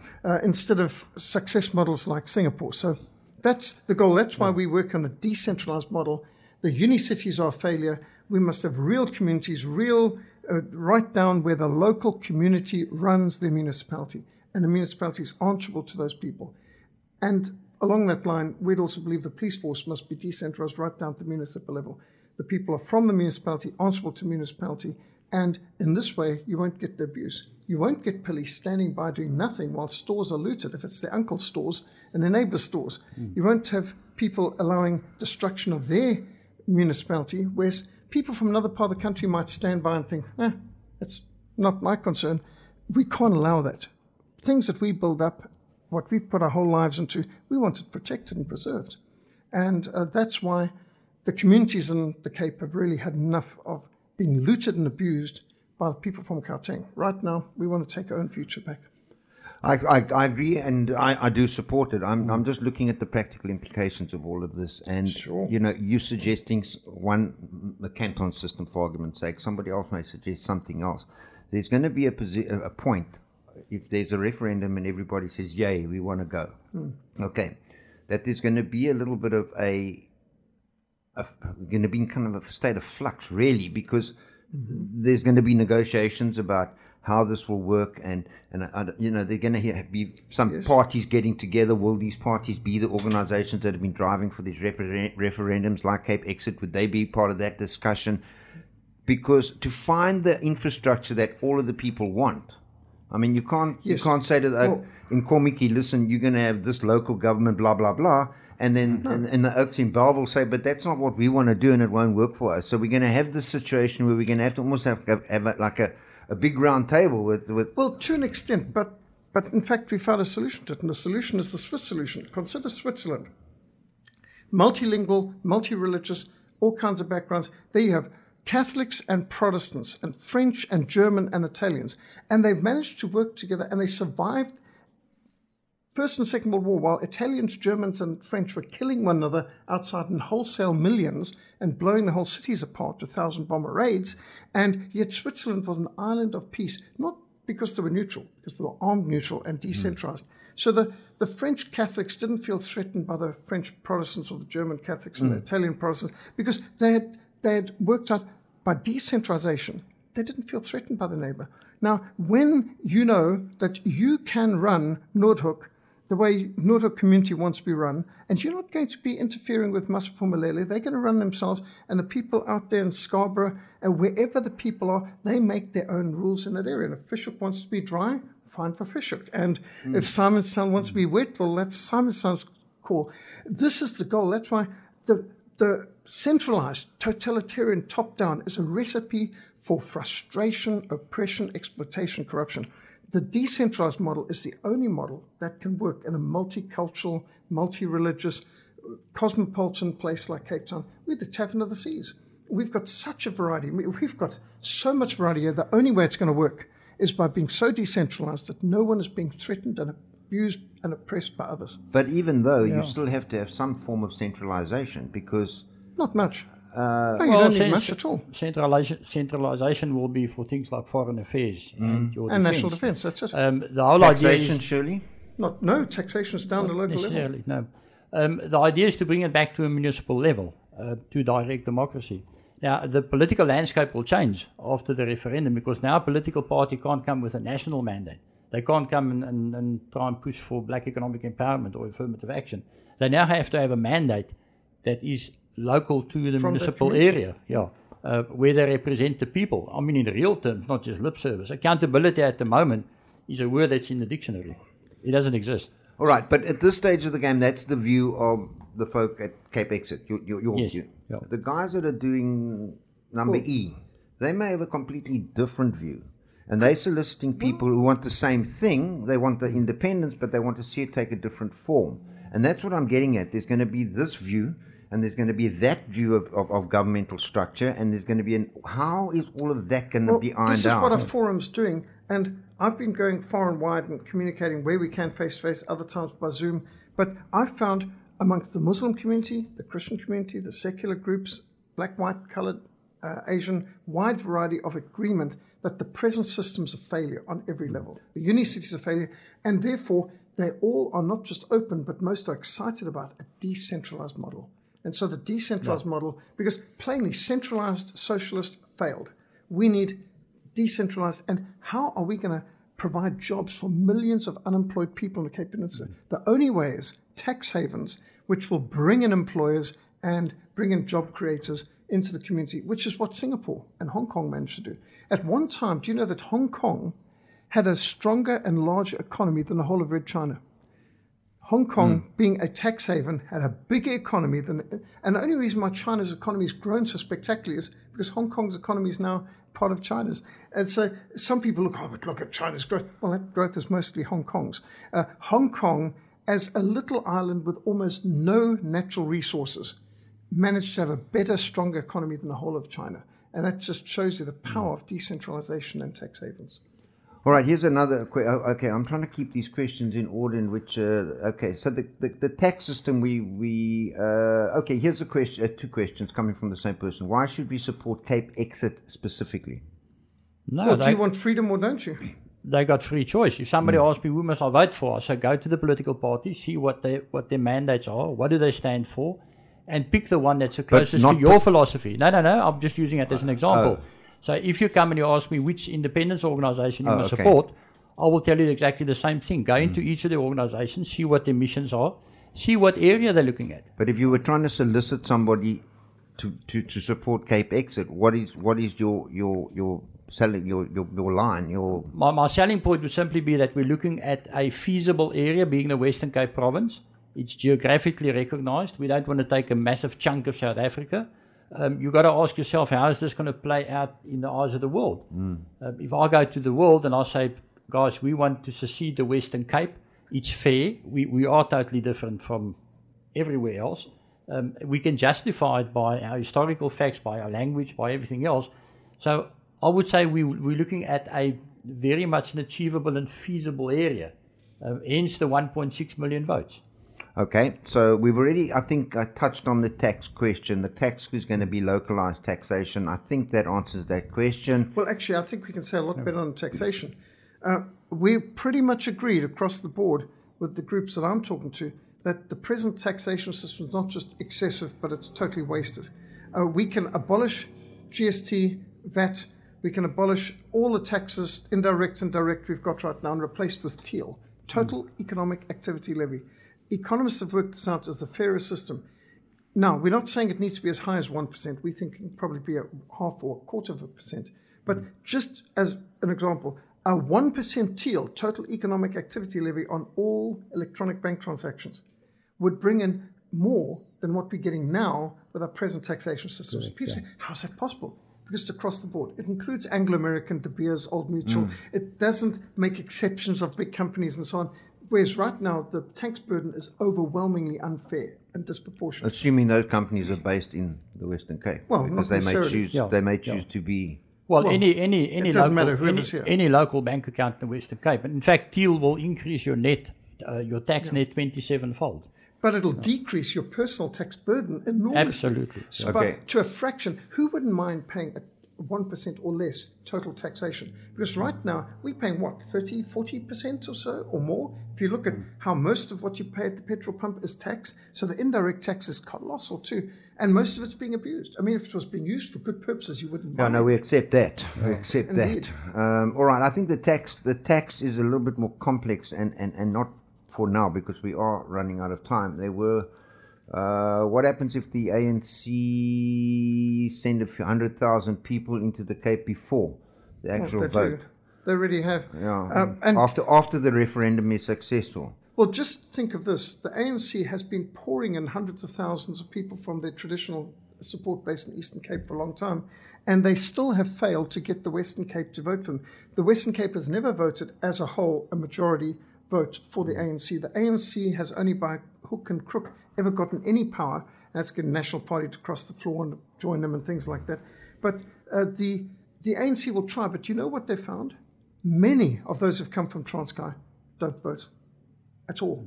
Speaker 4: instead of success models like Singapore. So that's the goal. That's why we work on a decentralized model. The uni cities are a failure. We must have real communities, right down where the local community runs the municipality, and the municipality is answerable to those people. And along that line, we'd also believe the police force must be decentralized right down to the municipal level. The people are from the municipality, answerable to the municipality, and in this way, you won't get the abuse. You won't get police standing by doing nothing while stores are looted, if it's their uncle's stores and their neighbor's stores. You won't have people allowing destruction of their municipality, whereas people from another part of the country might stand by and think, it's not my concern. We can't allow that. Things that we build up, what we've put our whole lives into, we want it protected and preserved. And that's why the communities in the Cape have really had enough of being looted and abused by the people from Gauteng. Right now, we want to take our own future back.
Speaker 2: I agree, and I do support it. I'm just looking at the practical implications of all of this. And, you're suggesting the canton system, for argument's sake. Somebody else may suggest something else. There's going to be a point, if there's a referendum and everybody says, yay, we want to go. Okay. That there's going to be a little bit of going to be in kind of a state of flux, really, because there's going to be negotiations about how this will work, and they're going to be some parties getting together. Will these parties be the organizations that have been driving for these referendums like CapeXit? Would they be part of that discussion? Because to find the infrastructure that all of the people want, I mean, you can't say to in Komiki, listen, you're going to have this local government, blah, blah, blah, and then and the Oaks in Bellville say, but that's not what we want to do, and it won't work for us. So we're going to have this situation where we're going to have to almost have like a big round table with.
Speaker 4: Well, to an extent, but in fact we found a solution to it, and the solution is the Swiss solution. Consider Switzerland. Multilingual, multi-religious, all kinds of backgrounds. There you have Catholics and Protestants and French and German and Italians, and they've managed to work together, and they survived First and Second World War, while Italians, Germans, and French were killing one another outside in wholesale millions and blowing the whole cities apart with 1,000-bomber raids, and yet Switzerland was an island of peace, not because they were neutral, because they were armed neutral and decentralized. So the French Catholics didn't feel threatened by the French Protestants or the German Catholics and the Italian Protestants, because they had worked out by decentralization. They didn't feel threatened by the neighbor. Now, when you know that you can run Noordhoek the way Noordhoek community wants to be run, and you're not going to be interfering with Massapomalele, they're going to run themselves, and the people out there in Scarborough, and wherever the people are, they make their own rules in that area. And if Fish Hoek wants to be dry, fine for Fish Hoek. And if Simonstown wants to be wet, well, that's Simonstown's call. This is the goal. That's why the centralized, totalitarian top-down is a recipe for frustration, oppression, exploitation, corruption. The decentralized model is the only model that can work in a multicultural, multi-religious, cosmopolitan place like Cape Town. We're the Tavern of the Seas. we've got such a variety. We've got so much variety here. The only way it's going to work is by being so decentralized that no one is being threatened and abused and oppressed by others.
Speaker 2: But even though you still have to have some form of centralization, because
Speaker 4: Not much. No, you don't need much at all.
Speaker 3: Centralization will be for things like foreign affairs and your
Speaker 4: And
Speaker 3: defense.
Speaker 4: national defense, that's it.
Speaker 3: The whole idea
Speaker 2: taxation,
Speaker 3: is
Speaker 2: surely.
Speaker 4: No, taxation's down the local level.
Speaker 3: necessarily, no. The idea is to bring it back to a municipal level, to direct democracy. Now, the political landscape will change after the referendum because now a political party can't come with a national mandate. They can't come and try and push for black economic empowerment or affirmative action. They now have to have a mandate that is local to the municipal area, where they represent the people. I mean, in real terms, not just lip service. Accountability at the moment is a word that's in the dictionary. It doesn't exist.
Speaker 2: All right, but at this stage of the game, that's the view of the folk at CapeXit, your
Speaker 3: Yes,
Speaker 2: view.
Speaker 3: yeah.
Speaker 2: The guys that are doing number E, they may have a completely different view. And they're soliciting people who want the same thing. They want the independence, but they want to see it take a different form. And that's what I'm getting at. There's going to be this view, and there's going to be that view of governmental structure, and there's going to be how is all of that going to be ironed out?
Speaker 4: This is what a forum's doing, and I've been going far and wide and communicating where we can face-to-face, other times by Zoom, but I've found amongst the Muslim community, the Christian community, the secular groups, black, white, colored, Asian, wide variety of agreement that the present system's a failure on every level. The Unicity is a failure, and therefore they all are not just open, but most are excited about a decentralized model. And so the decentralized model, because plainly centralized socialist failed. We need decentralized, and how are we going to provide jobs for millions of unemployed people in the Cape Peninsula? The only way is tax havens, which will bring in employers and bring in job creators into the community, which is what Singapore and Hong Kong managed to do. At one time, do you know that Hong Kong had a stronger and larger economy than the whole of Red China? Hong Kong, being a tax haven, had a bigger economy than, and the only reason why China's economy has grown so spectacularly is because Hong Kong's economy is now part of China's. And so some people look at China's growth. Well, that growth is mostly Hong Kong's. Hong Kong, as a little island with almost no natural resources, managed to have a better, stronger economy than the whole of China. And that just shows you the power of decentralization and tax havens.
Speaker 2: All right, here's another. Okay, I'm trying to keep these questions in order in which. Okay, so the tax system. Okay, here's a question. Two questions coming from the same person. Why should we support CapeXit specifically?
Speaker 3: No,
Speaker 4: Well, do you want freedom or don't you?
Speaker 3: they got free choice. If somebody asks me who must I vote for, I say go to the political party, see what their mandates are, what do they stand for, and pick the one that's the closest to your philosophy. No, I'm just using it as an example. So if you come and you ask me which independence organization you must support, I will tell you exactly the same thing. Go into each of the organizations, see what their missions are, see what area they're looking at.
Speaker 2: But if you were trying to solicit somebody to support CapeXit, what is your selling your line?
Speaker 3: My selling point would simply be that we're looking at a feasible area, being the Western Cape province. It's geographically recognized. We don't want to take a massive chunk of South Africa. You've got to ask yourself, how is this going to play out in the eyes of the world? If I go to the world and I say, guys, we want to secede the Western Cape, it's fair. We are totally different from everywhere else. We can justify it by our historical facts, by our language, by everything else. So I would say we're looking at a very much an achievable and feasible area, hence the 1.6 million votes.
Speaker 2: Okay, so we've already, I think I touched on the tax question. The tax is going to be localized taxation. I think that answers that question.
Speaker 4: Well, actually, I think we can say a lot better on taxation. We're pretty much agreed across the board with the groups that I'm talking to that the present taxation system is not just excessive, but it's totally wasted. We can abolish GST, VAT, we can abolish all the taxes, indirect and direct, we've got right now, and replace it with TEAL, Total Economic Activity Levy. Economists have worked this out as the fairest system. Now, we're not saying it needs to be as high as 1%. We think it can probably be a half or a quarter of a percent. But just as an example, a 1% TEAL, Total Economic Activity Levy, on all electronic bank transactions would bring in more than what we're getting now with our present taxation systems. People say, how's that possible? Because it's across the board. It includes Anglo-American, De Beers, Old Mutual. It doesn't make exceptions of big companies and so on. Whereas right now, the tax burden is overwhelmingly unfair and disproportionate.
Speaker 2: Assuming those companies are based in the Western Cape,
Speaker 4: Well,
Speaker 2: because
Speaker 4: not
Speaker 2: they may
Speaker 4: necessarily.
Speaker 2: choose they may choose to be.
Speaker 3: Well,
Speaker 4: Well,
Speaker 3: any
Speaker 4: it doesn't matter
Speaker 3: local
Speaker 4: whoever's here.
Speaker 3: any local bank account in the Western Cape. And in fact, Teal will increase your your tax net 27-fold.
Speaker 4: But it'll decrease your personal tax burden enormously.
Speaker 3: Absolutely.
Speaker 4: So
Speaker 2: Okay.
Speaker 4: to a fraction, who wouldn't mind paying 1% or less total taxation? Because right now, we're paying what, 30, 40% or so, or more? If you look at how most of what you pay at the petrol pump is tax, so the indirect tax is colossal too. And most of it's being abused. I mean, if it was being used for good purposes, you wouldn't
Speaker 2: Yeah,
Speaker 4: mind.
Speaker 2: no, we accept that. We accept
Speaker 4: Indeed.
Speaker 2: that. All right, I think the tax is a little bit more complex and not for now because we are running out of time. There were, what happens if the ANC send 100,000 people into the Cape before the actual
Speaker 4: They
Speaker 2: vote?
Speaker 4: do. They already have.
Speaker 2: Yeah,
Speaker 4: And
Speaker 2: after the referendum is successful.
Speaker 4: well, just think of this. The ANC has been pouring in hundreds of thousands of people from their traditional support base in Eastern Cape for a long time, and they still have failed to get the Western Cape to vote for them. The Western Cape has never voted as a whole a majority vote for the ANC. The ANC has only by hook and crook ever gotten any power. That's getting the National Party to cross the floor and join them and things like that. But the ANC will try, but you know what they found? Many of those who've come from Transkei don't vote at all,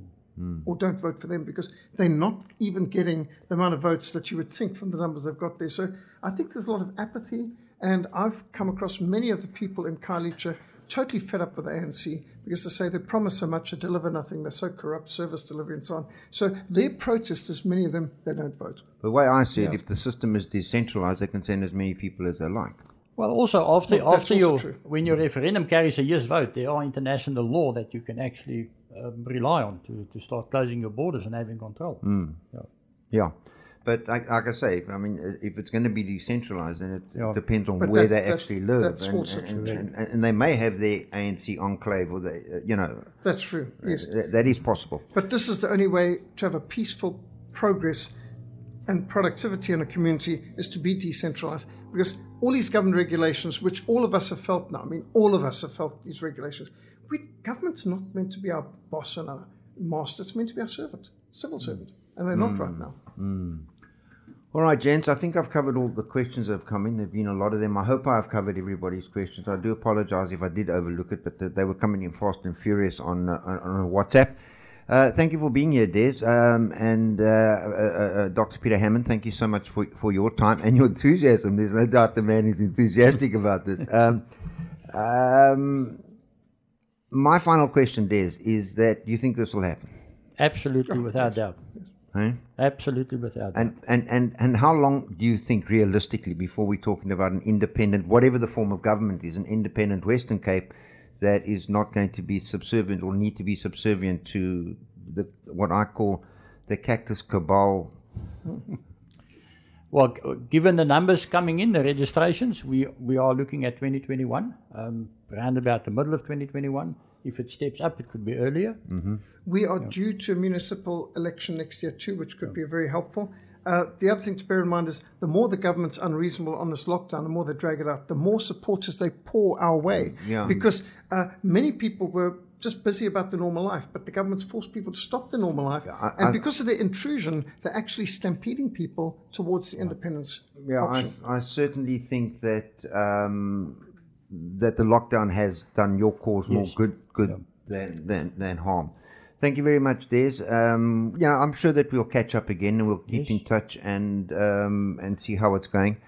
Speaker 4: or don't vote for them because they're not even getting the amount of votes that you would think from the numbers they've got there. So I think there's a lot of apathy, and I've come across many of the people in Khayelitsha totally fed up with the ANC because they say they promise so much, they deliver nothing, they're so corrupt, service delivery and so on. So their protesters, many of them, they don't vote.
Speaker 2: The way I see it, if the system is decentralized, they can send as many people as they like.
Speaker 3: Well, also after
Speaker 4: Well, that's also true.
Speaker 3: when your referendum carries a yes vote, there are international law that you can actually rely on to start closing your borders and having control.
Speaker 2: Yeah, but like I say, I mean, if it's going to be decentralized, then it depends on
Speaker 4: But
Speaker 2: where
Speaker 4: that-
Speaker 2: they actually live,
Speaker 4: that's also true.
Speaker 2: and they may have their ANC enclave, or they,
Speaker 4: That's true, yes.
Speaker 2: that is possible.
Speaker 4: But this is the only way to have a peaceful progress and productivity in a community is to be decentralized. Because all these government regulations, which all of us have felt now, I mean, all of us have felt these regulations. Government's not meant to be our boss and our master. It's meant to be our servant, civil servant. And they're not right now.
Speaker 2: All right, gents, I think I've covered all the questions that have come in. There have been a lot of them. I hope I've covered everybody's questions. I do apologize if I did overlook it, but they were coming in fast and furious on WhatsApp. Thank you for being here, Des, and Dr. Peter Hammond. Thank you so much for your time and your enthusiasm. There's no doubt the man is enthusiastic about this. My final question, Des, is that do you think this will happen?
Speaker 3: Absolutely, without doubt.
Speaker 2: Huh?
Speaker 3: Absolutely, without doubt.
Speaker 2: And how long do you think realistically before we're talking about an independent, whatever the form of government is, an independent Western Cape that is not going to be subservient or need to be subservient to what I call the cactus cabal?
Speaker 3: Well, given the numbers coming in, the registrations, we are looking at 2021, around about the middle of 2021. If it steps up, it could be earlier.
Speaker 4: We are due to a municipal election next year too, which could be very helpful. The other thing to bear in mind is the more the government's unreasonable on this lockdown, the more they drag it out, the more supporters they pour our way.
Speaker 2: Yeah.
Speaker 4: Because many people were just busy about the normal life, but the government's forced people to stop the normal life. And because of their intrusion, they're actually stampeding people towards the independence option.
Speaker 2: I certainly think that that the lockdown has done your cause more good than harm. Thank you very much, Des. I'm sure that we'll catch up again and we'll keep in touch and see how it's going.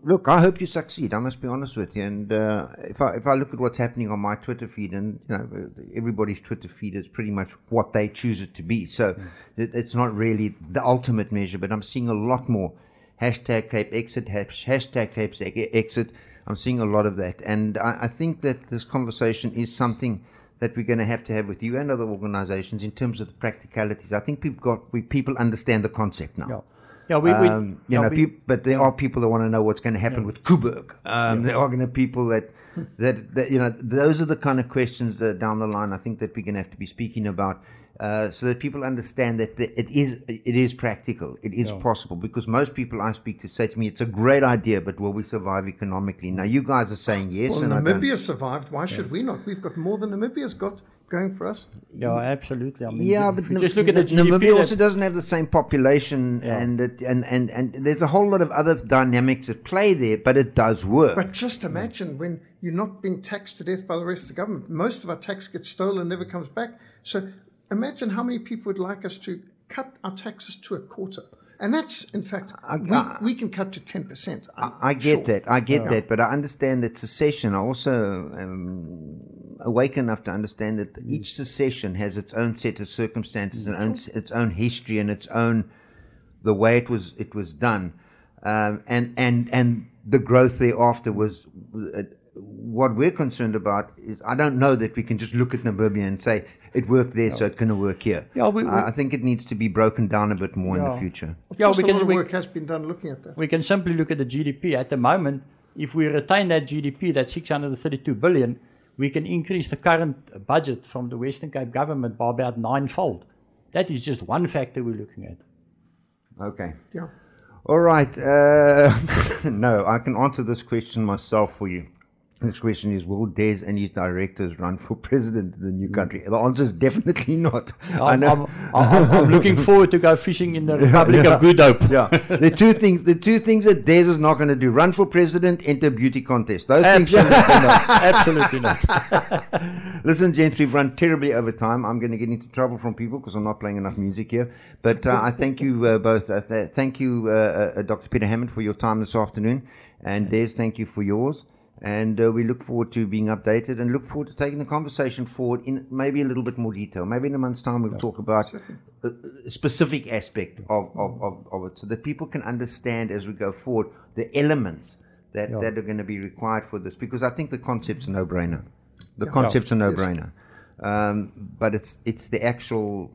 Speaker 2: Look, I hope you succeed. I must be honest with you. And if I look at what's happening on my Twitter feed, and everybody's Twitter feed is pretty much what they choose it to be. So it's not really the ultimate measure, but I'm seeing a lot more hashtag CapeXit, hashtag CapeXit. I'm seeing a lot of that, and I think that this conversation is something that we're going to have with you and other organizations in terms of the practicalities. I think people understand the concept now. But there are people that want to know what's going to happen with Coburg. There are going to be people that those are the kind of questions that down the line I think that we're going to have to be speaking about. so that people understand that it is practical, it is possible. Because most people I speak to say to me, it's a great idea, but will we survive economically? Now, you guys are saying yes.
Speaker 4: Well,
Speaker 2: and
Speaker 4: Namibia survived. Why should we not? We've got more than Namibia's got going for us.
Speaker 3: Yeah, absolutely. I mean,
Speaker 2: Yeah,
Speaker 3: if
Speaker 2: but
Speaker 3: you just look at the GDP.
Speaker 2: Namibia also doesn't have the same population, and there's a whole lot of other dynamics at play there, but it does work.
Speaker 4: But just imagine when you're not being taxed to death by the rest of the government. Most of our tax gets stolen and never comes back. So imagine how many people would like us to cut our taxes to a quarter. And that's, in fact, we can cut to 10%.
Speaker 2: I get that, but I understand that secession. I also awake enough to understand that each secession has its own set of circumstances and its own history and its own the way it was done, and the growth thereafter was. What we're concerned about is I don't know that we can just look at Namibia and say it worked there, so it's going to work here. Yeah, I think it needs to be broken down a bit more in the future.
Speaker 4: Of course, a lot of work has been done looking at that.
Speaker 3: We can simply look at the GDP. At the moment, if we retain that GDP, that 632 billion, we can increase the current budget from the Western Cape government by about 9-fold. That is just one factor we're looking at.
Speaker 2: Okay.
Speaker 4: Yeah.
Speaker 2: All right. No, I can answer this question myself for you. Next question is, will Des and his directors run for president of the new country? The answer is definitely not.
Speaker 3: I'm looking forward to go fishing in the Republic of Good Hope.
Speaker 2: Yeah. The two things that Des is not going to do: run for president, enter beauty contest. Those things are not.
Speaker 3: Absolutely not.
Speaker 2: Listen, gents, we've run terribly over time. I'm going to get into trouble from people because I'm not playing enough music here. But I thank you both. Thank you, Dr. Peter Hammond, for your time this afternoon. And Des, thank you for yours. And we look forward to being updated and look forward to taking the conversation forward in maybe a little bit more detail. Maybe in a month's time we'll talk about a specific aspect of it so that people can understand as we go forward the elements that are going to be required for this. Because I think the concept's a no-brainer. The concept's a no-brainer. But it's the actual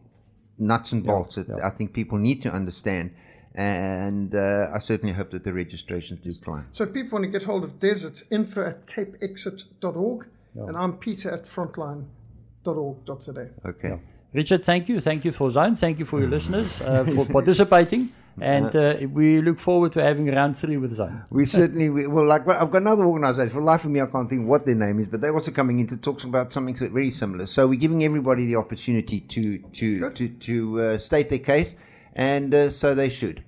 Speaker 2: nuts and bolts that I think people need to understand. And I certainly hope that the registrations do climb.
Speaker 4: So if people want to get hold of Des, it's info@CapeXit.org, and I'm Peter at frontline.org.za.
Speaker 2: Okay.
Speaker 3: Yeah. Richard, thank you. Thank you for Zone. Thank you for your listeners for participating. And we look forward to having round 3 with Zone.
Speaker 2: We certainly will. Like, I've got another organisation. For the life of me, I can't think what their name is, but they're also coming in to talk about something very similar. So we're giving everybody the opportunity to state their case. And so they should.